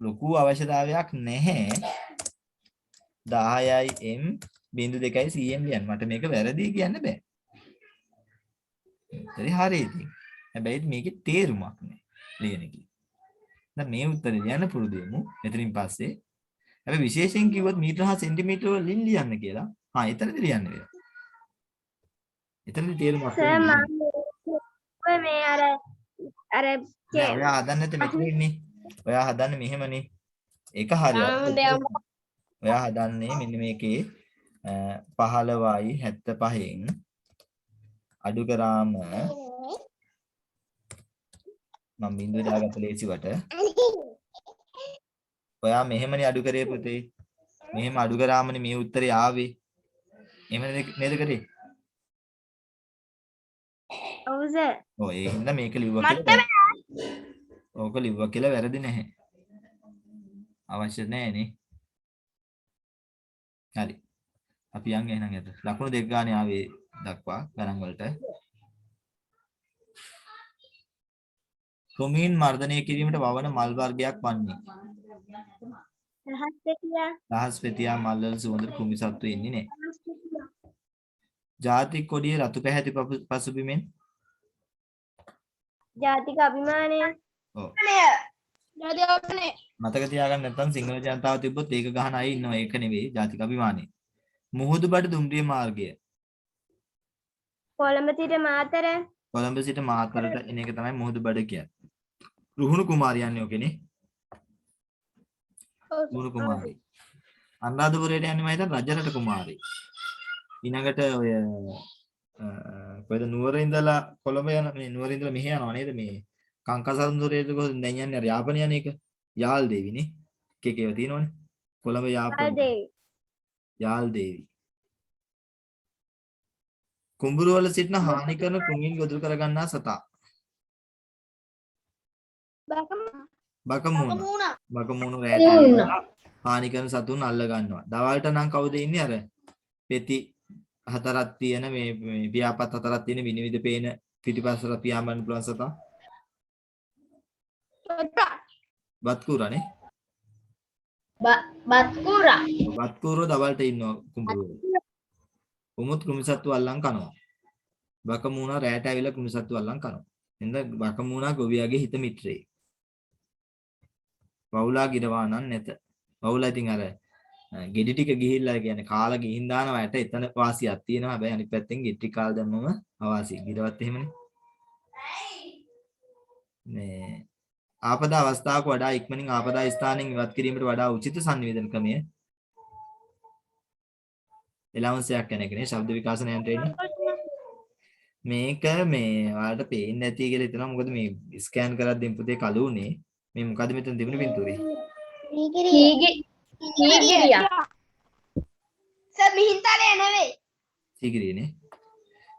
[SPEAKER 1] ලොකු අවශ්‍යතාවයක් නැහැ 10යි m 0.2යි cm ලියන්න. මට මේක වැරදි කියන්න බෑ. හරි ඉතින්. හැබැයි මේකේ තේරුමක් නැහැ ලියන එකේ. දැන් මේ උත්තරේ ලියන්න පුරුදු වෙමු. මෙතනින් පස්සේ හැබැයි විශේෂයෙන් කිව්වොත් මීටර හා සෙන්ටිමීටර වලින් ලියන්න කියලා. එතනදී ලියන්න වෙනවා. එතනදී තේරුමක්
[SPEAKER 2] සර් මම මේ අර
[SPEAKER 1] ඔයා හදන්නේ නැති මෙතන ඉන්නේ. ඔයා හදන්නේ මෙහෙමනේ. ඒක හරියට. ඔයා හදන්නේ මෙන්න මේකේ 15යි 75න් අඩු කරාම මම බිංදුව දාගත්ත ලේසිවට. ඔයා මෙහෙමනේ අඩු කරේ පුතේ. මෙහෙම අඩු කරාමනේ මේ උත්තරේ ආවේ. එහෙම නේද කරේ?
[SPEAKER 2] ඔව් සර්.
[SPEAKER 1] ඔය ඒ හින්දා මේක ලිව්වා කියලා. ඕක ලිව්වා කියලා වැරදි නැහැ. අවශ්‍ය නැහැ නේ. හරි. අපි යන් එහෙනම් යට. ලකුණු දෙක ගානේ ආවේ දක්වා ගණන් වලට. ක්‍රමීන් මර්ධනය කිරීමට වවන මල් වර්ගයක් වන්නේ. රහස් පෙතියා මල් වල සුවඳ කුමි සත්තු එන්නේ නැහැ. ජාතික කොඩියේ රතු පැහැති පසුබිමෙන්
[SPEAKER 2] ජාතික අභිමානය.
[SPEAKER 1] ඔව්.
[SPEAKER 4] ජාතික අභිමානය.
[SPEAKER 1] මතක තියාගන්න නැත්නම් සිංහල ජනතාව තිබ්බොත් ඒක ගහන අය ඉන්නවා. ඒක නෙවෙයි ජාතික අභිමානය. මුහුදුබඩ දුම්රිය මාර්ගය.
[SPEAKER 5] කොළඹ සිට මාතර.
[SPEAKER 1] කොළඹ සිට මාතරට එන එක තමයි මුහුදුබඩ කියන්නේ. රුහුණු කුමාරියන්නේ ඔකනේ. රුහුණු කුමාරී. අනුරාධපුරයට යන්නේ මම හිතන්නේ රජරට කුමාරී. ඊළඟට ඔය කොහෙද නුවර ඉඳලා කොළඹ යන මේ නුවර ඉඳලා මෙහෙ යනවා නේද මේ කංකසන්දුරේට කොහෙද දැන් යන්නේ අර යාපනය යන එක යාල් දේවිනේ එක එකව තියෙනවනේ කොළඹ යාපන යාල් දේවි කුඹුරවල සිටින හානි කරන කුමින් ගොදුරු කර ගන්නා සතා බකමූණ රැට හානි කරන සතුන් අල්ල ගන්නවා දවල්ට නම් කවුද ඉන්නේ අර පෙති හතරක් තියෙන මේ පියාපත් හතරක් තියෙන විනිවිද පේන පිටිපස්සට පියාඹන්න පුළුවන් සතා බත්කුරානේ බත්කුරෝ දවල්ට ඉන්නවා කුඹුරේ උමුත් කුමිසත්තු අල්ලන් කනවා බකමූණා රැට ඇවිල්ලා කුමිසත්තු අල්ලන් කනවා එඳ බකමූණා ගොවියාගේ හිත මිත්‍රේ වවුලා ගිරවානන් නැත වවුලා ඉතින් අර ගෙඩි ටික ගිහිල්ලා කියන්නේ කාලා ගිහින් දානවා යට එතන වාසියක් තියෙනවා හැබැයි අනිත් පැත්තෙන් ගෙඩි කාල දැම්මම අවාසිය ගිරවත් එහෙමනේ මේ ආපදා අවස්ථාවක වඩා ඉක්මනින් ආපදා ස්ථානෙන් ඉවත් කිරීමට වඩා උචිත සංවේදන ක්‍රමය එලවන්ස් එකක් යන එකනේ ශබ්ද විකාශන යන්ත්‍රයනේ මේක මේ ඔයාලට පේන්නේ නැති කියලා හිතනවා මොකද මේ ස්කෑන් කරද්දී පුතේ කළු උනේ මේ මොකද මෙතන තිබුණේ පින්තූරේ
[SPEAKER 2] සර් මිහින්තලේ නෙවෙයි.
[SPEAKER 1] සීගිරියනේ.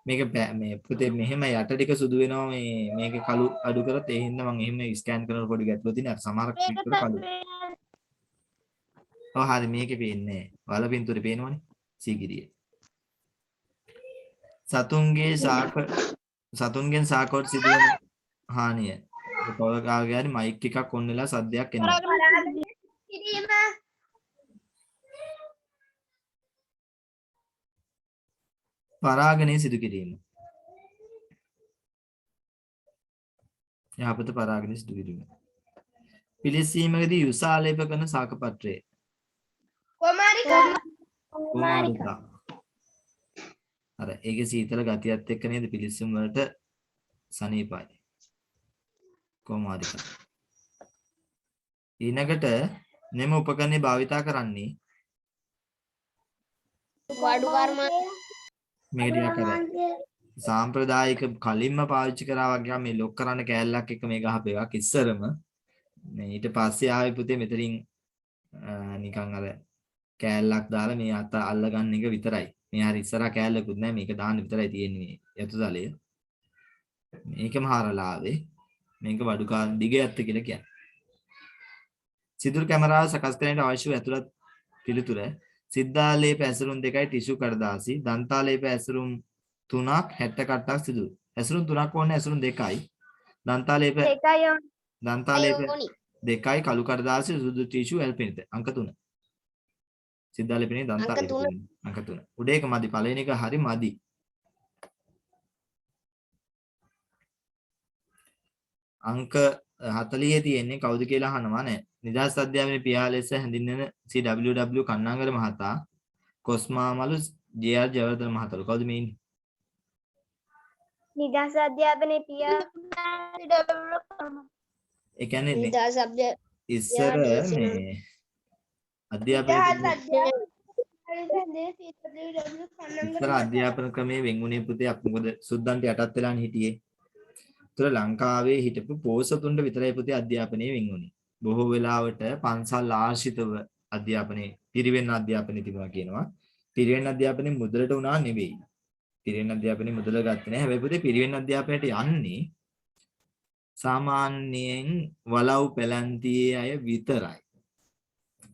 [SPEAKER 1] මේක මේ පුතේ මෙහෙම යට ටික සුදු වෙනවා මේ මේක කළු අඩු කරත් ඒ හින්දා මම එහෙම ස්කෑන් කරනකොට පොඩි ගැටලුවක් තියෙනවා. අර සමහර ක්ලික් කර කළු. ඔව් හරි මේකේ පේන්නේ නැහැ. වල පින්තූරේ පේනවනේ. සීගිරිය. සතුන්ගෙන් සාකවට සිදුවන හානිය. කවදාකගේ හරි මයික් එකක් ඔන් වෙලා සද්දයක් එනවා. පරාගණය සිදු කිරීම. යහපත පරාගණය සිදු කිරීම. පිළිසීමකදී යුසාලේප කරන සාකපත්‍රය. කුමාරිකා. අර ඒකේ සීතල ගතියත් එක්ක නේද පිළිසීම වලට සනීපයි. කුමාරිකා. ඊනකට මෙම උපකරණේ භාවිතා කරන්නේ
[SPEAKER 2] වඩු කර්ම
[SPEAKER 1] මේ ටිකක් අර සාම්ප්‍රදායික කලින්ම පාවිච්චි කරා වගේ මේ ලොක් කරන්න කෑල්ලක් එක මේ ගහපු එකක් ඉස්සරම මේ ඊට පස්සේ ආවේ පුතේ මෙතනින් නිකන් අර කෑල්ලක් දාලා මේ අත අල්ල ගන්න එක විතරයි මේ හරි ඉස්සරහා කෑල්ලකුත් නැහැ මේක දාන්න විතරයි තියෙන්නේ මේ යතුතලය මේකම හරලා ආවේ මේක වඩු කාල දිගයත් කියලා කියන්නේ සිදුරු කැමරාව සකස් කරන්නට අවශ්‍ය වූ ඇතුළත් පිළිතුර සිද්ධාලේප ඇසුරුම් 2යි ටිෂු කඩදාසි දන්තාලේප ඇසුරුම් 3ක් 60 කට්ටක් සිදු ඇසුරුම් 3ක් ඕනේ ඇසුරුම් 2යි දන්තාලේප 2යි කළු කඩදාසි සුදු ටිෂු ඇල්පිනිත අංක 3 සිද්ධාලේපනේ දන්තාලේප අංක 3 උඩ එක මදි පළවෙනි එක හරි මදි අංක 40 තියෙන්නේ කවුද කියලා අහනවා නෑ නිදහස් අධ්‍යාපනයේ පියා ලෙස හැඳින්වෙන CWW කන්නාගර මහතා කොස්මාමලු ජේ.ආර්. ජයවර්ධන මහතාලු කවුද මේ ඉන්නේ?
[SPEAKER 5] නිදහස් අධ්‍යාපනයේ පියා
[SPEAKER 1] ඒ කියන්නේ
[SPEAKER 2] නිදහස්
[SPEAKER 1] ඉස්සර මේ අධ්‍යාපන ක්‍රමයේ වෙන්ුනේ පුතේ අපි මොකද සුද්දන්ට යටත් වෙලානේ හිටියේ. ඒතර ලංකාවේ හිටපු පොසතුන්ට විතරයි පුතේ අධ්‍යාපනයේ වෙන්ුනේ. බොහෝ වෙලාවට පන්සල් ආශ්‍රිතව අධ්‍යාපනයේ පිරිවෙන් අධ්‍යාපනය තිබුණා කියනවා. පිරිවෙන් අධ්‍යාපනයේ මුදලට උනා නෙවෙයි. පිරිවෙන් අධ්‍යාපනයේ මුදල ගත්තේ නැහැ. හැබැයි පුතේ පිරිවෙන් අධ්‍යාපනයට යන්නේ සාමාන්‍යයෙන් වලව් පැලැන්තියේ අය විතරයි.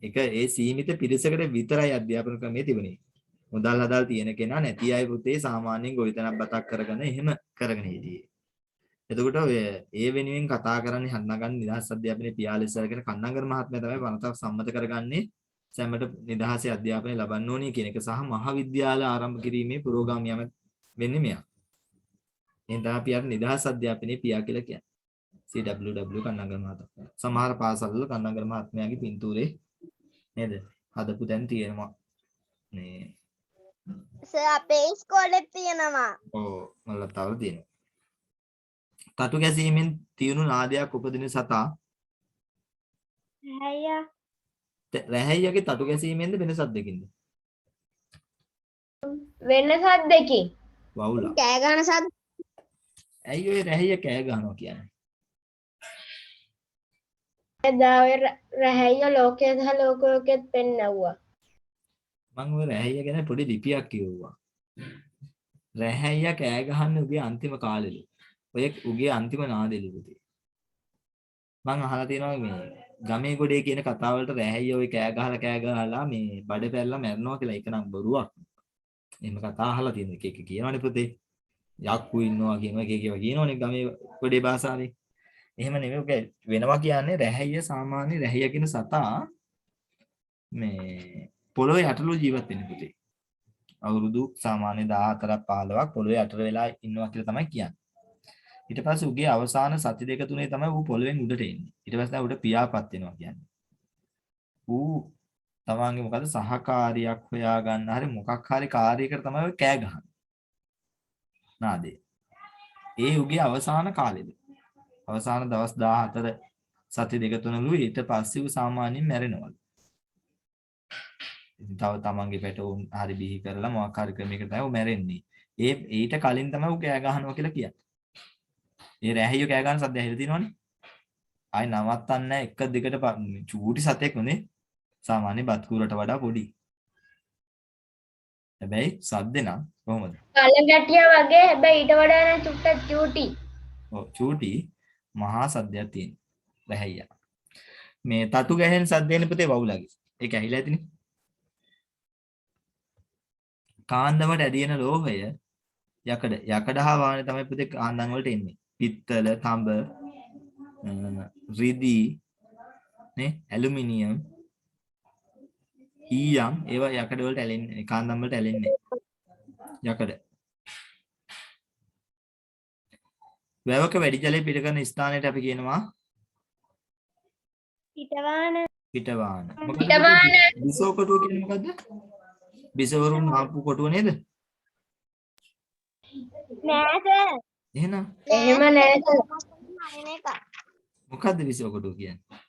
[SPEAKER 1] ඒක ඒ සීමිත පිරිසකට විතරයි අධ්‍යාපන ක්‍රමයේ තිබුණේ. මුදල් හදල් තියෙන කෙනා නැති අය පුතේ සාමාන්‍යයෙන් ගොවිතැනක් බතක් කරගෙන එහෙම කරගෙන හිටියේ. එතකොට ඔය ඒ වෙනුවෙන් කතා කරන්නේ හන්නගන්න නිදහස් අධ්‍යාපනයේ පියාලෙස කරගෙන කන්නංගර මහත්මයා තමයි පනතක් සම්මත කරගන්නේ සැමට නිදහසේ අධ්‍යාපනය ලබන්න ඕනේ කියන එක සහ මහාවිද්‍යාල ආරම්භ කිරීමේ පුරෝගාමියම වෙන්නේ මෙයා. එහෙනම් තමයි අපි අර නිදහස් අධ්‍යාපනයේ පියා කියලා කියන්නේ. CWW කන්නංගර මහත්මයා. සමහර පාසල්වල කන්නංගර මහත්මයාගේ පින්තූරේ නේද? හදපු දැන් තියෙනවා. මේ
[SPEAKER 2] සර් අපේ ඉස්කෝලෙත් තියෙනවා.
[SPEAKER 1] ඔව් මල්ල තව තියෙනවා. තටු ගැසීමෙන් තියුණු නාදයක් උපදින සතා
[SPEAKER 2] හැය
[SPEAKER 1] රැහැයියගේ තටු ගැසීමෙන්ද වෙන සද්දකින්ද?
[SPEAKER 5] වෙනසක් දෙකකින්.
[SPEAKER 1] වවුලා.
[SPEAKER 2] කෑ ගන්න සද්ද
[SPEAKER 1] ඇයි ඔය රැහැයිය කෑ ගහනවා කියන්නේ?
[SPEAKER 5] එදා ඔය රැහැයිය ලෝකයේ සහ ලෝකෝකෙත් පෙන්නවුවා.
[SPEAKER 1] මම ඔය රැහැයිය ගැන පොඩි ලිපියක් කියවුවා. රැහැයිය කෑ ගහන්නේ උගේ අන්තිම කාලෙලු. ඔය උගේ අන්තිම නාදෙලු පුතේ. මං අහලා තියෙනවා මේ ගමේ ගොඩේ කියන කතාවලට රැහැයිය ඔය කෑ ගහලා මේ බඩ පැල්ලලා මැරනවා කියලා. ඒක නම් බොරුවක්. එහෙම කතා අහලා තියෙන එක කියනවනේ පුතේ. යක්කු ඉන්නවා කියනවා එක කියනවනේ ගමේ ගොඩේ භාෂාවේ. එහෙම නෙමෙයි ඔක වෙනවා කියන්නේ රැහැයිය සාමාන්‍ය රැහැයිය කියන සතා මේ පොළොවේ යටලු ජීවත් වෙන පුතේ. අවුරුදු සාමාන්‍ය 14ක් 15ක් පොළොවේ යට වෙලා ඉන්නවා කියලා තමයි කියන්නේ. ඊට පස්සේ උගේ අවසාන සති දෙක තුනේ තමයි ඌ පොළොවෙන් උඩට එන්නේ. ඊට පස්සේ ඌට පියාපත් වෙනවා කියන්නේ. ඌ තමන්ගේ මොකද සහකාරියක් හොයාගන්න හරි මොකක් හරි කාර්යයකට තමයි ඔය කෑ ගහන්නේ. නාදේ. ඒ උගේ අවසාන කාලෙද. අවසාන දවස් 14 සති දෙක තුනලු ඊට පස්සේ ඌ සාමාන්‍යයෙන් මැරෙනවලු. ඉතින් තව තමන්ගේ පැටවුන් හරි බිහි කරලා මොකක් හරි ක්‍රමයකට තමයි ඌ මැරෙන්නේ. ඊට කලින් තමයි ඌ කෑ ගහනවා කියලා කියන්නේ. ඒ රැහැයිය කෑ ගන්න සද්ද ඇහිලා තියෙනවනේ. ආයි නවත්තන්න නැහැ එක දිගට චූටි සතෙක් නේ. සාමාන්‍ය බත් කූරට වඩා පොඩි. හැබැයි සද්ද නම් කොහොමද?
[SPEAKER 5] කලගැටියා වගේ හැබැයි ඊට වඩා නම් චුට්ටක් චූටි.
[SPEAKER 1] ඔව් චූටි මහා සද්දයක් තියෙන රැහැයියා. මේ තටු ගැහෙන සද්දේනේ පුතේ වවුලගේ. ඒක ඇහිලා ඇතිනේ. කාන්දමට ඇදෙන ලෝහය යකඩ හා වාහනේ තමයි පුතේ කාන්දම් වලට එන්නේ. පිත්තල, තඹ, රිදී, නේ, ඇලුමිනියම්, ඊයම් ඒවා යකඩ වලට ඇලෙන්නේ, කාන්දම් වලට ඇලෙන්නේ. යකඩ. වැවක වැඩි ජලය පිට කරන ස්ථානයට අපි කියනවා
[SPEAKER 2] පිටවාන
[SPEAKER 1] පිටවාන.
[SPEAKER 5] පිටවාන.
[SPEAKER 1] බිසෝ කොටුව කියන්නේ මොකද්ද? බිසවරුන් ආපු කොටුව නේද?
[SPEAKER 2] නෑ සර්.
[SPEAKER 1] එහෙනම්
[SPEAKER 5] එහෙම නෑ සර්.
[SPEAKER 2] අයන එක.
[SPEAKER 1] මොකද්ද බිසෝ කොටුව කියන්නේ?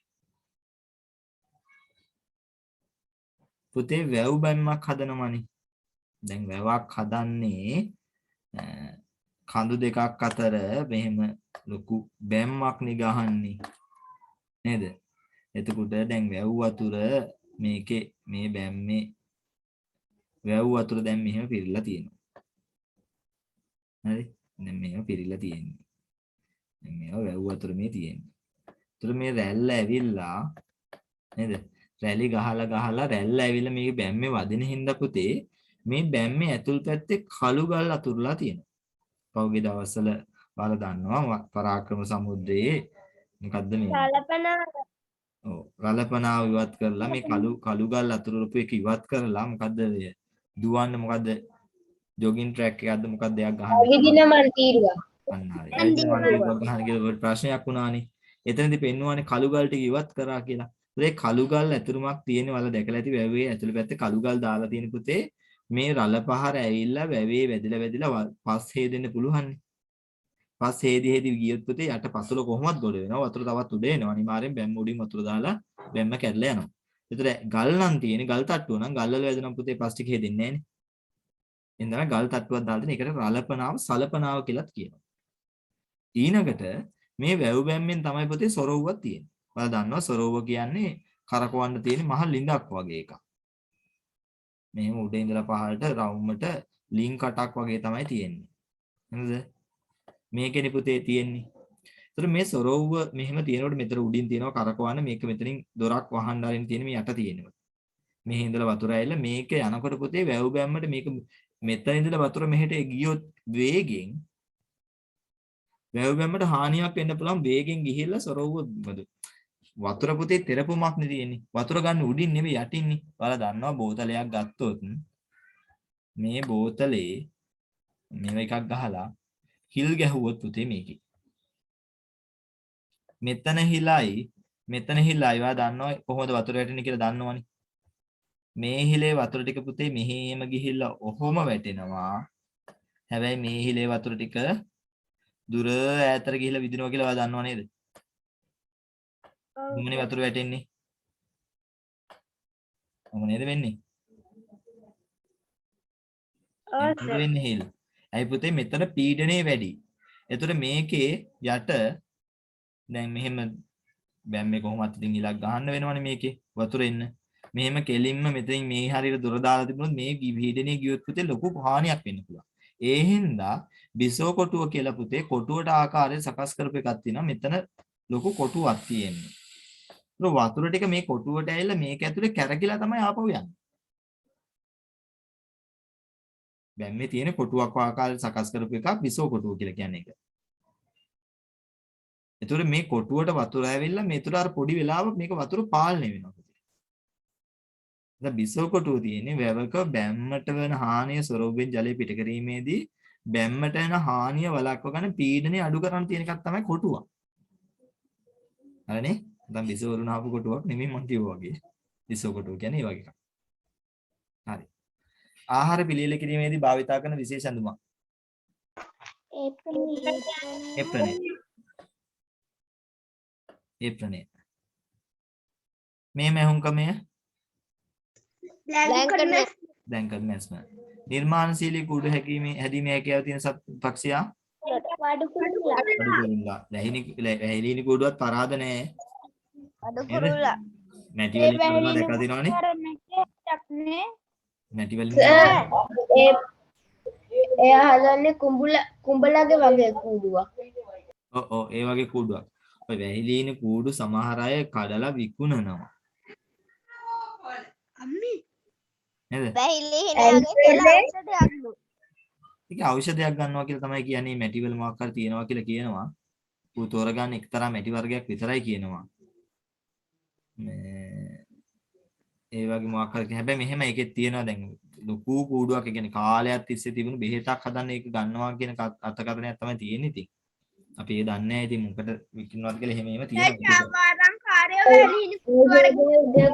[SPEAKER 1] පුතේ වැව් බැම්මක් හදනවනේ. දැන් වැවක් හදන්නේ කඳු දෙකක් අතර මෙහෙම ලොකු බැම්මක් නිගහන්නේ නේද? එතකොට දැන් වැව් වතුර මේකේ මේ බැම්මේ වැව් වතුර දැන් මෙහෙම පිරিলা තියෙනවා. හරි? දැන් මෙහෙම පිරিলা තියෙන්නේ. දැන් මේව වැව් වතුර මේ තියෙන්නේ. ඒතර මේ රැල්ල ඇවිල්ලා නේද? රැලි ගහලා රැල්ල ඇවිල්ලා මේක බැම්මේ වදින හින්දා පුතේ මේ බැම්මේ ඇතුල් පැත්තේ කළු ගල් අතුරුලා තියෙනවා. පහුගිය දවස්වල ඔයාලා දන්නවා පරාක්‍රම සමුද්‍රයේ මොකද්ද මේ? ඔව් රළපනාව ඉවත් කරලා මේ කළු ගල් අතුරුපු එක ඉවත් කරලා මොකද්ද දුවන්න මොකද්ද ජොගින් ට්‍රැක් එකක්ද මොකක්ද දෙයක් ගහන්න.
[SPEAKER 5] විදින මන් තීරුවා.
[SPEAKER 1] අන්න හරි. මන්දිරුවක් ගහන කියලා ප්‍රශ්නයක් වුණානේ. එතනදී පෙන්නුවානේ කළු ගල් ටික ඉවත් කරා කියලා. ඒ කළු ගල් ඇතුරුමක් තියෙන වල දැකලා ඇති වැවේ ඇතුළේ පැත්තේ කළු ගල් දාලා තියෙන පුතේ මේ රළ පහර ඇවිල්ලා වැවේ වැදිලා පස් හේදෙන්න පුළුවන්. පස් හේදි ගියොත් පුතේ යට පසුල කොහොමද ගොඩ වෙනවා. වතුර තවත් උඩ එනවා. අනිවාර්යෙන් බැම්ම උඩින් වතුර දාලා බැම්ම කැඩලා යනවා. ඒතර ගල් නම් තියෙන්නේ ගල් තට්ටුව නම් ගල් වල වැදුනම පුතේ ප්ලාස්ටික් හේදෙන්නේ නැහැ නේ. එඳන ගල් තට්ටුවක් දාලා තියෙන එකට රළපනාව සලපනාව කියලාත් කියනවා. ඊනකට මේ වැව් බැම්මෙන් තමයි පුතේ සොරවුවක් තියෙන්නේ. ඔයාලා දන්නවා සොරවුව කියන්නේ කරකවන්න තියෙන මහ ලිඳක් වගේ එකක්. මෙහෙම උඩ ඉඳලා පහළට රවුමට ලින් කටක් වගේ තමයි තියෙන්නේ. නේද? මේකෙනි පුතේ තියෙන්නේ. ඒතර මේ සොරවුව මෙහෙම තියෙනකොට මෙතන උඩින් තියෙනවා කරකවන්න මේක මෙතනින් දොරක් වහන්න ආරින් තියෙන මේ යට තියෙනවා. මෙහි ඉඳලා වතුර ඇවිල්ලා මේක යනකොට පුතේ වැව් බැම්මට මේක මෙතන ඉඳලා වතුර මෙහෙට ගියොත් වේගෙන් වැව් බැම්මට හානියක් වෙන්න පුළුවන් වේගෙන් ගිහිල්ලා සොරවුව වතුර පුතේ තෙරපුමක් නේ තියෙන්නේ. වතුර ගන්න උඩින් නෙමෙයි යටින්නේ. ඔයාලා දන්නවා බෝතලයක් ගත්තොත් මේ බෝතලේ මේව එකක් ගහලා හිල් ගැහුවොත් පුතේ මේකේ. මෙතන හිලයි ඔයා දන්නවා කොහොමද වතුර වැටෙන්නේ කියලා දන්නවනේ. මේ හිලේ වතුර ටික පුතේ මෙහෙම ගිහිල්ලා ඔහොම වැටෙනවා. හැබැයි මේ හිලේ වතුර ටික දුර ඈතට ගිහිල්ලා විදිනවා කියලා ඔයා දන්නව නේද? මොනේ වතුර වැටෙන්නේ? මොකද නේද වෙන්නේ? මොකද වෙන්නේ හිල්? ඇයි පුතේ මෙතන පීඩනය වැඩි. එතකොට මේකේ යට දැන් මෙහෙම බැම්මේ කොහොමද ඉතින් ඉලක් ගහන්න වෙනවනේ මේකේ වතුර එන්න. මෙහෙම කෙලින්ම මෙතනින් මේ හරියට දොර දාලා තිබුණොත් මේ පීඩනයේ ගියොත් පුතේ ලොකු හානියක් වෙන්න පුළුවන්. ඒ හින්දා බිසෝ කොටුව කියලා පුතේ කොටුවට ආකාරයෙන් සකස් කරපු එකක් තියෙනවා. මෙතන ලොකු කොටුවක් තියෙන්නේ. ඒක වතුර ටික මේ කොටුවට ඇවිල්ලා මේක ඇතුලේ කැරකිලා තමයි ආපහු යන්නේ. දැන් මේ තියෙන කොටුවක් ආකාරයෙන් සකස් කරපු එකක් බිසෝ කොටුව කියලා කියන්නේ ඒක. ඒතකොට මේ කොටුවට වතුර ඇවිල්ලා මේතර අර පොඩි වෙලාවක මේක වතුර පාලනය වෙනවා. දැන් බිසෝ කොටුව තියෙන්නේ වැවක බැම්මට වෙන හානිය ස්වරූපයෙන් ජලය පිට කිරීමේදී බැම්මට වෙන හානිය වළක්ව ගන්න පීඩනය අඩු කරන්න තියෙන එකක් තමයි කොටුව. හරිනේ? දැන් බිසෝ වරුණ ආපු කොටුවක් නෙමෙයි මං කිව්වා වගේ. බිසෝ කොටුව කියන්නේ ඒ වගේ එකක්. හරි. ආහාර පිළියෙල කිරීමේදී භාවිතා කරන විශේෂ ඇඳුමක්. ඒප්‍රණය. මේ මහුම්කමය දැන් කරන ඇස්ම. නිර්මාණශීලී කුඩු හැකීමේ හැදීමේ හැකියාව තියෙන පක්ෂියා
[SPEAKER 2] වඩු කුරුල්ලා.
[SPEAKER 1] අඩු කුරුල්ලා. වැහිලීනි කුඩුවත් පරාද නෑ.
[SPEAKER 2] වඩු කුරුල්ලා.
[SPEAKER 1] මැටි වලින් කරනවා දැකලා තියෙනවනේ. මැටි වලින්
[SPEAKER 5] එයා හදන්නේ කුඹලගේ වගේ කූඩුවක්.
[SPEAKER 1] ඔව් ඒ වගේ කුඩුවක්. ඔය වැහිලීනි කුඩු සමහර අය කඩලා විකුණනවා.
[SPEAKER 2] අම්මේ.
[SPEAKER 1] නේද?
[SPEAKER 2] වැහිලීනගේ කියලා ඖෂධයක්ලු.
[SPEAKER 1] ඒක ඖෂධයක් ගන්නවා කියලා තමයි කියන්නේ මැටි වල මොකක් හරි තියෙනවා කියලා කියනවා. ඌ තෝරගන්න එක්තරා මැටි වර්ගයක් විතරයි කියනවා. ඒ වගේ මොකක් හරි හැබැයි මෙහෙම එකෙත් තියෙනවා දැන් ලොකු කූඩුවක් ඒ කියන්නේ කාලයක් තිස්සේ තිබුණු බෙහෙතක් හදන්න ඒක ගන්නවා කියන අර්ථකථනයක් තමයි තියෙන්නේ ඉතින්. අපි ඒ දන්නේ නැහැ ඉතින් මොකට විකිනවද කියලා එහෙම තියෙනවා.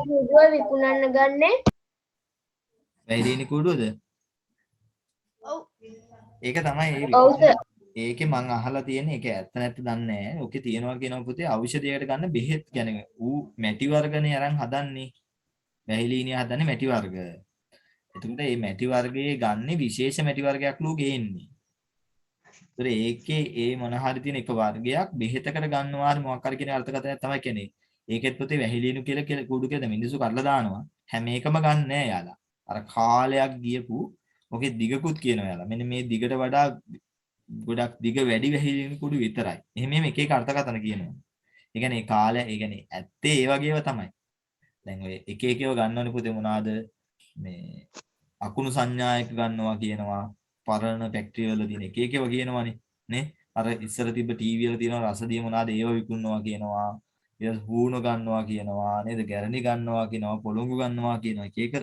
[SPEAKER 5] කූඩුව විකුණන්න ගන්නේ
[SPEAKER 1] වැහිලීනි කූඩුවද?
[SPEAKER 2] ඔව්.
[SPEAKER 1] ඒක තමයි ඒකේ මං අහලා තියෙන්නේ ඒක ඇත්ත නැත්ත දන්නේ නැහැ. ඔකේ තියෙනවා කියනවා පුතේ ඖෂධයකට ගන්න බෙහෙත් කියන්නේ ඌ මැටි වර්ගනේ අරන් හදන්නේ. වැහිලීනිය හදන්නේ මැටි වර්ග. එතකොට මේ මැටි වර්ගයේ ගන්නේ විශේෂ මැටි වර්ගයක් ලෝ ගේන්නේ. ඒතර ඒකේ ඒ මොන හරි තියෙන එක වර්ගයක් බෙහෙතකට ගන්නවා හරි මොකක් හරි කියන අර්ථකථනයක් තමයි කියන්නේ. ඒකෙත් පුතේ වැහිලීනු කියලා කුඩු කියලා මිනිස්සු කරලා දානවා. හැම එකම ගන්න නෑ යාලා. අර කාලයක් ගියපු ඔකේ දිගකුත් කියනවා යාලා. මෙන්න මේ දිගට වඩා ගොඩක් දිග වැඩි වැහිලීනු කුඩු විතරයි. එහෙම එක එක අර්ථකථන කියනවා. ඒ කියන්නේ කාලය ඒ කියන්නේ ඇත්තේ ඒ වගේව තමයි. දැන් ඔය එක එක ඒවා ගන්නවනේ පුතේ මොනවාද මේ අකුණු සංඥායක ගන්නවා කියනවා පරණ ෆැක්ටරි වල තියෙන එක එක ඒවා කියනවනේ නේ අර ඉස්සර තිබ්බ ටීවී වල තියෙන රසදිය මොනවාද ඒවා විකුණනවා කියනවා ඊට හූන ගන්නවා කියනවා නේද ගැරණි ගන්නවා කියනවා පොළොංගු ගන්නවා කියනවා එක එක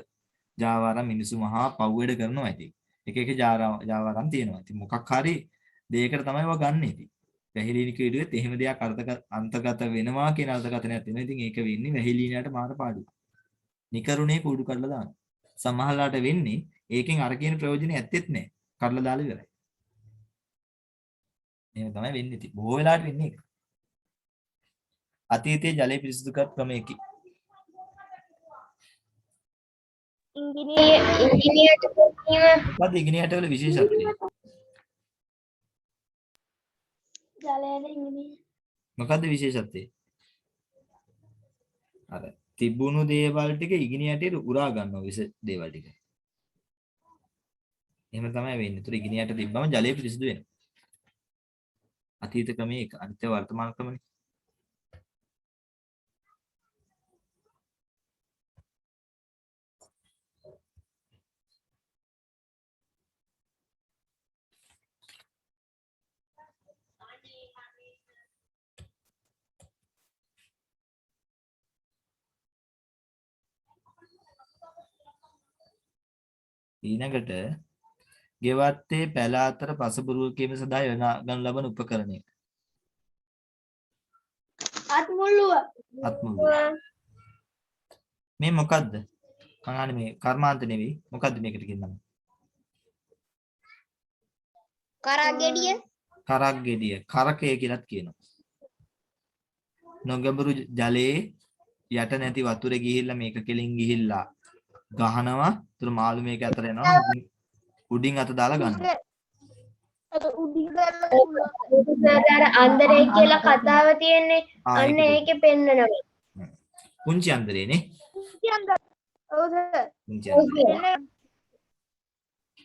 [SPEAKER 1] ජාවාරම් මිනිස්සු මහා පව්වැඩ කරනවා ඉතින් එක එක ජාවාරම් තියෙනවා ඉතින් මොකක් හරි දෙයකට තමයි ඒවා ගන්න ඉතින් වැහිලීනි කීඩුවෙත් එහෙම දෙයක් අන්තර්ගත වෙනවා කියන අර්ථකථනයක් තියෙනවා. ඉතින් ඒක වෙන්නේ වැහිලීනියට මාර පාඩුවක්. නිකරුණේ කුඩු කඩලා දානවා. සමහරලාට වෙන්නේ ඒකෙන් අර කියන ප්‍රයෝජනෙ ඇත්තෙත් නැහැ. කඩලා දාලා ඉවරයි. එහෙම තමයි වෙන්නේ ඉතින්. බොහෝ වෙලාවට වෙන්නේ ඒක. අතීතයේ ජලය පිරිසිදු කර ක්‍රමයකි.
[SPEAKER 5] ඉංජිනේරට
[SPEAKER 1] මොකද ඉගෙනියට වල විශේෂත්වය? මොකද්ද විශේෂත්වය? අර තිබුණු දේවල් ටික ඉගෙනියටට උරා ගන්නවා විශ දේවල් ටික. එහෙම තමයි වෙන්නේ. ඒතර ඉගෙනියට තිබ්බම ජලය පිරිසිදු වෙනවා. අතීත ක්‍රමයේ එක අනිත් වර්තමාන ක්‍රමනේ. ඊළඟට ගෙවත්තේ පැල අතර පසබුරුව කීම සඳහා යොදා ගන්න ලබන උපකරණය.
[SPEAKER 2] අත්මුල්ලුව.
[SPEAKER 1] අත්මුල්ලුව. මේ මොකද්ද? මං අහන්නේ මේ කර්මාන්ත නෙවෙයි. මොකද්ද මේකට කියන්නේ?
[SPEAKER 2] කරගෙඩිය
[SPEAKER 1] කරක් ගෙඩිය. කරකය කියලාත් කියනවා. නොගැඹුරු ජලයේ යට නැති වතුරේ ගිහිල්ලා මේක කෙලින් ගිහිල්ලා ගහනවා. ඒතර මාළු මේක අතර යනවා. උඩින් අත දාලා ගන්නවා.
[SPEAKER 5] අර අන්දරේ කියලා කතාව තියෙන්නේ අන්න ඒකේ පෙන්නනවා.
[SPEAKER 1] පුංචි අන්දරේනේ.
[SPEAKER 4] ඔව් සර්.
[SPEAKER 1] පුංචි අන්දරේ.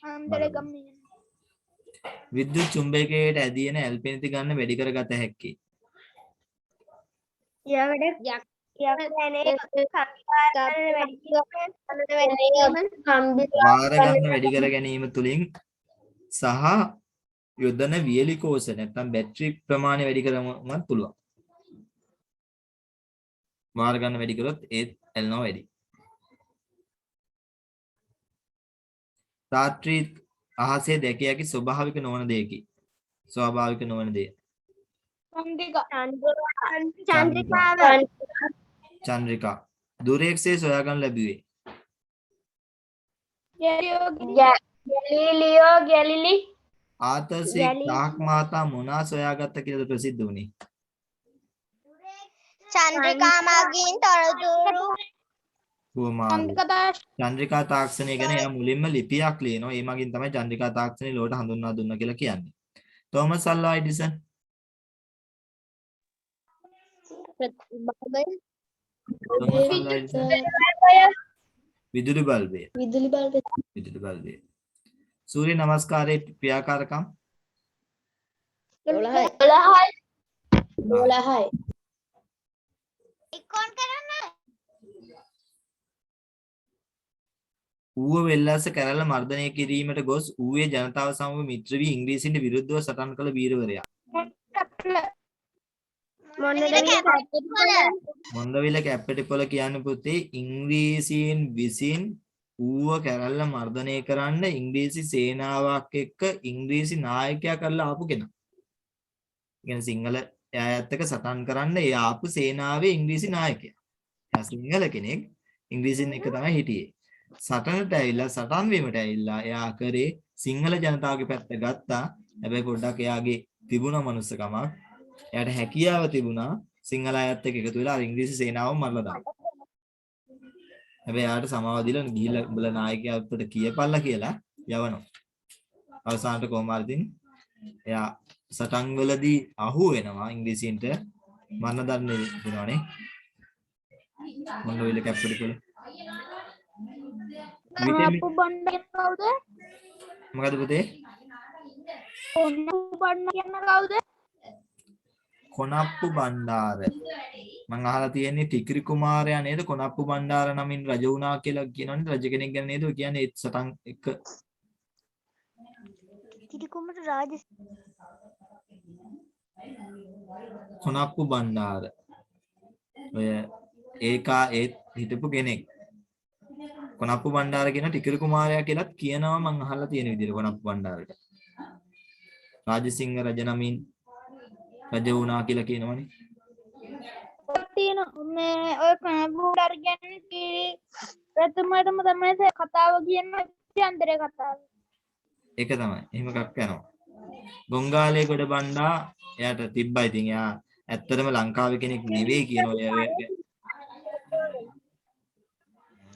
[SPEAKER 4] අන්දරේ ගම්මිය.
[SPEAKER 1] විද්‍යුත් චුම්බකයට ඇදීන ඇල්පෙනිති ගන්න වැඩි කරගත හැක්කේ. වාර ගන්න වැඩි කර ගැනීම තුලින් සහ යොදන වියලි කෝෂ නැත්නම් බැටරි ප්‍රමාණය වැඩි කරගන්නත් පුළුවන්. වාර ගන්න වැඩි කරොත් ඒත් ඇල්නවා වැඩි. රාත්‍රී අහසේ දැකිය හැකි ස්වභාවික නොවන දෙයකි. ස්වාභාවික නොවන දෙය. චන්ද්‍රිකා. දුරේක්ෂේ සොයාගන්න ලැබුවේ.
[SPEAKER 5] ගැලීලියෝ ගැලිලි
[SPEAKER 1] ආතර්ශී තාක් මාතා මොනා සොයාගත්ත කියලාද ප්‍රසිද්ධ වුණේ?
[SPEAKER 2] චන්ද්‍රිකා මගින් තොරතුරු
[SPEAKER 1] චන්ද්‍රිකා තාක්ෂණය ගැන එයා මුලින්ම ලිපියක් ලියනවා. ඒ මගින් තමයි චන්ද්‍රිකා තාක්ෂණය ලෝකට හඳුන්වා දුන්නා කියලා කියන්නේ. තෝමස් අල්වා එඩිසන් විදුලි බල්බය. විදුලි බල්බය. සූර්ය නමස්කාරයේ ක්‍රියාකාරකම්
[SPEAKER 5] 12යි
[SPEAKER 2] ඉක්කොන් කරන්න
[SPEAKER 1] ඌව වෙල්ලස්ස කැරැල්ල මර්ධනය කිරීමට ගොස් ඌවේ ජනතාව සමග මිත්‍ර වී ඉංග්‍රීසින්ට විරුද්ධව සටන් කළ වීරවරයා. මොණ්ඩවිල කැප්පෙටිපොළ කියන්නේ පුතේ ඉංග්‍රීසීන් විසින් ඌව කැරැල්ල මර්ධනය කරන්න ඉංග්‍රීසි සේනාවක් එක්ක ඉංග්‍රීසි නායකයා කරලා ආපු කෙනා. කියන්නේ සිංහල එයාත් එක්ක සටන් කරන්න ඒ ආපු සේනාවේ ඉංග්‍රීසි 나යකයා. එයා සිංහල කෙනෙක් ඉංග්‍රීසින් එක තමයි හිටියේ. සටනට ඇවිල්ලා සටන් වීමට ඇවිල්ලා එයා කරේ සිංහල ජනතාවගේ පැත්ත ගත්තා. හැබැයි පොඩ්ඩක් එයාගේ තිබුණා මනුස්සකමක්. එයාට හැකියාව තිබුණා සිංහල අයත් එක්ක එකතු වෙලා ඉංග්‍රීසි සේනාවම මරලා දාන්න. හැබැයි එයාට සමාව දීලා ගිහිල්ලා උඹලා නායකයා උත්තර කියපල්ලා කියලා යවනවා. අවසානට කොහොම හරි එයා සටන් වලදී අහු වෙනවා ඉංග්‍රීසින්ට මරණ දඬුවම් දෙනවානේ. මොණ්ඩවිල කැප්පෙටිපොළ.
[SPEAKER 4] කොනප්පු බණ්ඩ කවුද?
[SPEAKER 1] මොකද පුතේ?
[SPEAKER 4] කොනප්පු බණ්ඩ කියන කවුද?
[SPEAKER 1] කොනප්පු බණ්ඩාර. මං අහලා තියෙන්නේ ටිකිරි කුමාරයා නේද කොනප්පු බණ්ඩාර නමින් රජ වුණා කියලා කියනවනේ රජ කෙනෙක් ගැන නේද? කියන්නේ ඒ සටන් එක
[SPEAKER 2] තිරිකුමට රාජ
[SPEAKER 1] කොනප්පු බණ්ඩාර. ඔය ඒකා ඒත් හිටපු කෙනෙක්. කොනප්පු බණ්ඩාර කියන ටිකිරි කුමාරයා කියලාත් කියනවා මං අහලා තියෙන විදිහට කොනප්පු බණ්ඩාරට. රාජසිංහ රජ නමින් රජ වුණා කියලා කියනවනේ.
[SPEAKER 4] තියෙන මේ ඔය කොනප්පු බණ්ඩාර කියන්නේ කී ප්‍රථමයටම තමයි කතාව කියන්නේ චන්ද්‍රේ කතාව.
[SPEAKER 1] ඒක තමයි. එහෙම එකක් යනවා. ගොංගාලේ ගොඩ බණ්ඩා එයාට තිබ්බා. ඉතින් එයා ඇත්තටම ලංකාවේ කෙනෙක් නෙවෙයි කියන ඔය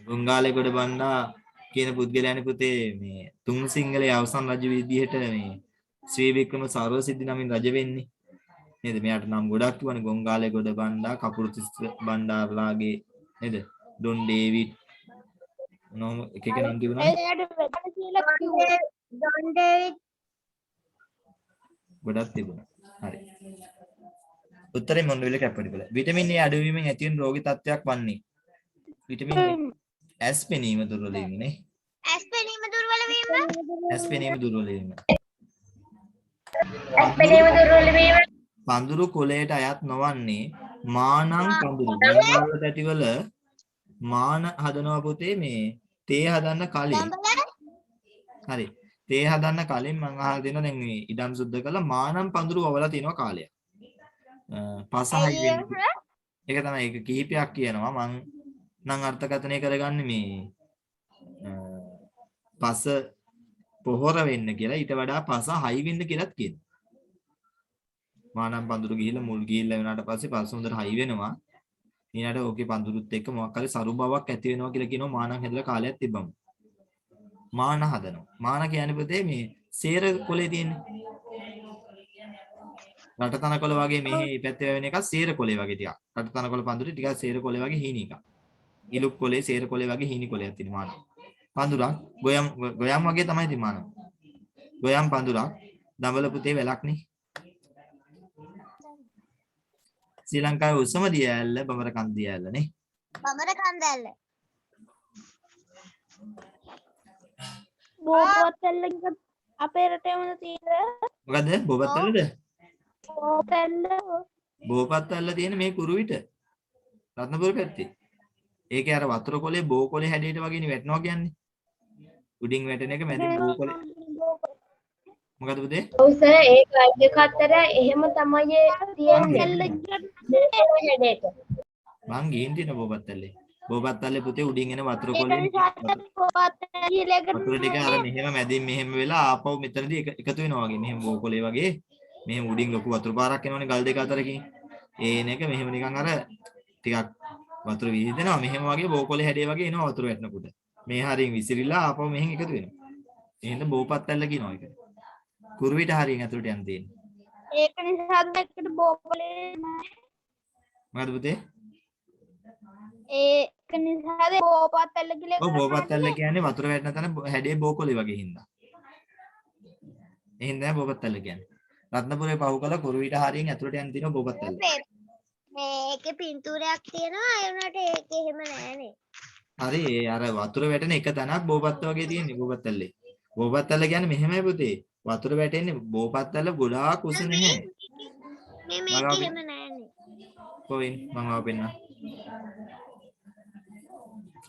[SPEAKER 1] ගොංගාලේ ගොඩ බණ්ඩා කියන පුද්ගලයානේ පුතේ මේ තුන් සිංහලයේ අවසන් රජු විදිහට මේ ශ්‍රී වික්‍රම සර්වසිද්ධි නමින් රජ වෙන්නේ. නේද? මෙයාට නම් ගොඩක් කිව්වනේ ගොංගාලේ ගොඩ බණ්ඩා කපුරුතිස්ස බණ්ඩාරලාගේ නේද? ඩොන් ඩේවිඩ් නෝම එක එක නම් තිබුණා. ගොඩක් තිබුණා. හරි. උත්තරේ මොණ්ඩවිල කැප්පෙටිපොළ. විටමින් A අඩුවීමෙන් ඇතිවන රෝගී තත්ත්වයක් වන්නේ. විටමින් ඇස් පෙනීම දුර්වල වීම නේ.
[SPEAKER 2] ඇස් පෙනීම දුර්වල වීම
[SPEAKER 1] ඇස් පෙනීම දුර්වල වීම.
[SPEAKER 5] පෙනීම දුර්වල වීම
[SPEAKER 1] පඳුරු කොළයට අයත් නොවන්නේ මානං පඳුරු. බංගාල පැටිවල මාන හදනවා පුතේ මේ තේ හදන්න කලින්. හරි. තේ හදන්න කලින් මම අහලා දෙනවා දැන් මේ ඉඩම් සුද්ධ කරලා මානම් පඳුරු වවලා තිනවා කාලයක්. පසහයි වෙන්නේ. ඒක තමයි ඒක කිහිපයක් කියනවා මම නම් අර්ථකථනය කරගන්නේ මේ පස පොහොර වෙන්න කියලා ඊට වඩා පස හයි වෙන්න කියලාත් කියනවා. මානම් පඳුරු ගිහිල්ලා මුල් ගිහිල්ලා වෙනාට පස්සේ පස හොඳට හයි වෙනවා. ඊළඟට ඕකේ පඳුරුත් එක්ක මොකක් හරි සරු බවක් ඇති වෙනවා කියලා කියනවා මානම් හැදලා කාලයක් තිබ්බම. මාන හදනවා. මාන කියන්නේ පුතේ මේ සේර කොලේ තියෙන රටතනකොළ වගේ මෙහි පැත්තේ වෙන එක සේර කොලේ වගේ ටිකක්. රටතනකොළ පඳුරු ටිකක් සේර කොලේ වගේ හීනි එකක්. ඉලුක් කොලේ සේර කොලේ වගේ හීනි කොලයක් තියෙන මාන. පඳුරක් ගොයම් වගේ තමයි තියෙන මාන. ගොයම් පඳුරක් දඹල පුතේ වැලක් නේ. ශ්‍රී ලංකාවේ උසම දිය ඇල්ල බඹර කන්ද දිය ඇල්ල නේ.
[SPEAKER 2] බඹර කන්ද ඇල්ල.
[SPEAKER 4] බෝපතල්ල අපේ රටේම තියෙන
[SPEAKER 1] මොකද බෝපත්තල්ලද?
[SPEAKER 4] බෝපතල්ල
[SPEAKER 1] බෝපත්තල්ල තියෙන මේ කුරුවිට රත්නපුර පැත්තේ. ඒකේ අර වතුර කොලේ බෝ කොලේ හැඩයට වගේනේ වැටෙනවා කියන්නේ. උඩින් වැටෙන එක මැදින් බෝ කොලේ. මොකද පුතේ?
[SPEAKER 5] ඔව් සර් ඒ ගල් අතර එහෙම තමයි තියෙන්නේ.
[SPEAKER 1] මං ගිහින් තියෙන බෝපත්තල්ලේ. බෝපත්තල්ලේ පුතේ උඩින් එන වතුර කොලේ වතුර ටික අර මෙහෙම මැදින් මෙහෙම වෙලා ආපහු මෙතනදී එකතු වෙනවා වගේ. මෙහෙම බෝ කොලේ වගේ මෙහෙම උඩින් ලොකු වතුර පාරක් එනවනේ ගල් දෙක අතරකින්. ඒන එක මෙහෙම නිකන් අර ටිකක් වතුර විහිදෙනවා මෙහෙම වගේ බෝ කොලේ හැඩය වගේ එනවා වතුර වැටෙනකොට. මේ හරියෙන් විසිරිලා ආපහු මෙහෙන් එකතු වෙනවා. එහෙනම් බෝපත්තල්ල කියනවා ඒක. කුරුවිට හරියෙන් ඇතුළට යන්න තියෙන්නේ.
[SPEAKER 4] ඒක නිසා දෙකට බෝපලේ
[SPEAKER 1] මොකද පුතේ?
[SPEAKER 4] ඒක නිසා බෝපතල්ල කියලා
[SPEAKER 1] ඔව් බෝපත්තල්ල කියන්නේ වතුර වැටෙන තැන හැඩේ බෝ කොලේ වගේ හින්දා. එහෙනම් තමයි බෝපත්තල්ල කියන්නේ. රත්නපුරේ පහු කළ කුරුවිට හරියෙන් ඇතුළට යන්න තියෙන බෝපත්තල්ල.
[SPEAKER 2] මේකේ පින්තූරයක් තියෙනවා ඒ වුණාට ඒක එහෙම නෑනේ.
[SPEAKER 1] හරි ඒ අර වතුර වැටෙන එක තැනක් බෝපත්ත වගේ තියෙන්නේ බෝපත්තල්ලේ. බෝපත්තල්ල කියන්නේ මෙහෙමයි පුතේ. වතුර වැටෙන්නේ බෝපත්තල්ල ගොඩාක් උස නෙමෙයි.
[SPEAKER 2] මේක එහෙම නෑනේ.
[SPEAKER 1] කොයි මම ආපෙන්න.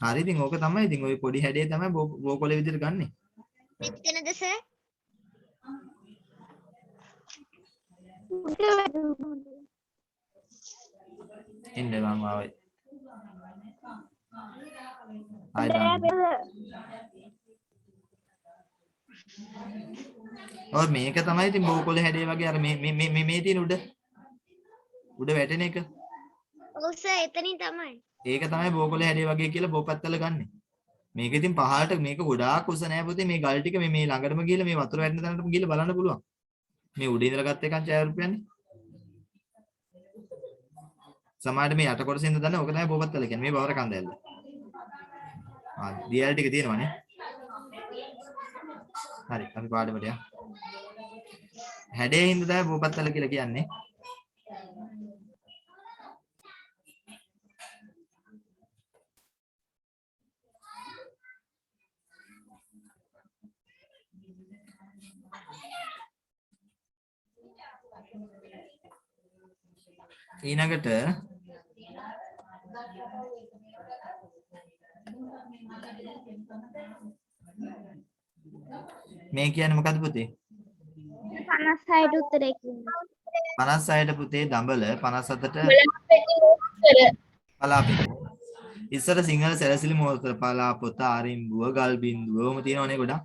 [SPEAKER 1] හරි ඉතින් ඕක තමයි ඉතින් ওই පොඩි හැඩේ තමයි බෝ කොලේ විදිහට ගන්නෙ.
[SPEAKER 2] මෙතනද සර්?
[SPEAKER 1] ඉන්න මම ආවේ. ඔය මේක තමයි ඉතින් බෝ කොලේ හැඩේ වගේ අර මේ තියෙන උඩ වැටෙන එක.
[SPEAKER 2] ඔව් සර් එතනින් තමයි.
[SPEAKER 1] ඒක තමයි බෝ කොලේ හැඩේ වගේ කියලා බෝපත්තල ගන්නෙ. මේක ඉතින් පහළට මේක ගොඩාක් උස නෑ පුතේ මේ ගල් ටික මේ ළඟටම ගිහලා මේ වතුර වැටෙන තැනටම ගිහලා බලන්න පුළුවන්. මේ උඩින් ඉඳලා ගත්ත එකන් 6 රුපියල්නේ. සමහරට මේ යට කොටසින්ද දන්නේ ඕක තමයි බෝපත්තල කියන්නේ මේ බවර කන්ද ඇල්ල. දියල් ටික තියෙනවනේ. හරි අපි පාඩමට යමු. හැඩේ හින්දා තමයි බෝපත්තල කියලා කියන්නේ. ඊළඟට මේ කියන්නේ මොකද්ද පුතේ?
[SPEAKER 2] 56ට උත්තරේ කියනවා.
[SPEAKER 1] 56ට පුතේ දඹල 57ට පලාපෙත. ඉස්සර සිංහල සැරසිලි මොහොතර පලාපොත ආරිම්බුව ගල් බින්දුව ඔහොම තියෙනවනේ ගොඩක්.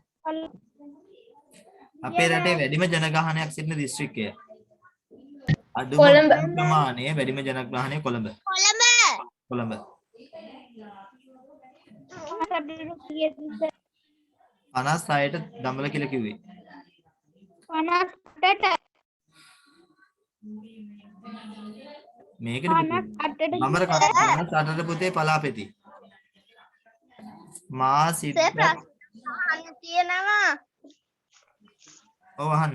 [SPEAKER 1] අපේ රටේ වැඩිම ජනගහනයක් සිටින දිස්ත්‍රික්කය. අඩුම ප්‍රමාණය වැඩිම ජනගහනය කොළඹ. කොළඹ. 56ට දඹල කියලා කිව්වේ.
[SPEAKER 4] 58ට
[SPEAKER 1] මේකද නම්බර 58ට පුතේ පලාපෙති. මා සිත්
[SPEAKER 2] තියෙනවා.
[SPEAKER 1] ඔව් අහන්න.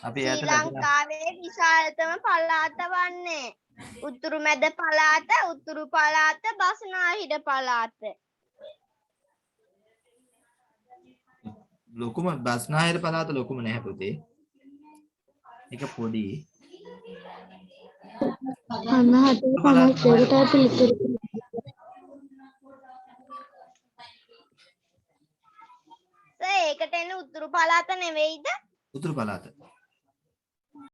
[SPEAKER 1] අපි ඈත
[SPEAKER 2] ශ්‍රී ලංකාවේ විශාලතම පළාත වන්නේ උතුරු මැද පළාත, උතුරු පළාත, බස්නාහිර පළාත.
[SPEAKER 1] ලොකුම බස්නාහිර පළාත ලොකුම නැහැ පුතේ. ඒක පොඩි.
[SPEAKER 2] 57ට පිළිතුරු. ඒකට එන්නේ උතුරු පළාත නෙවෙයිද?
[SPEAKER 1] උතුරු පළාත.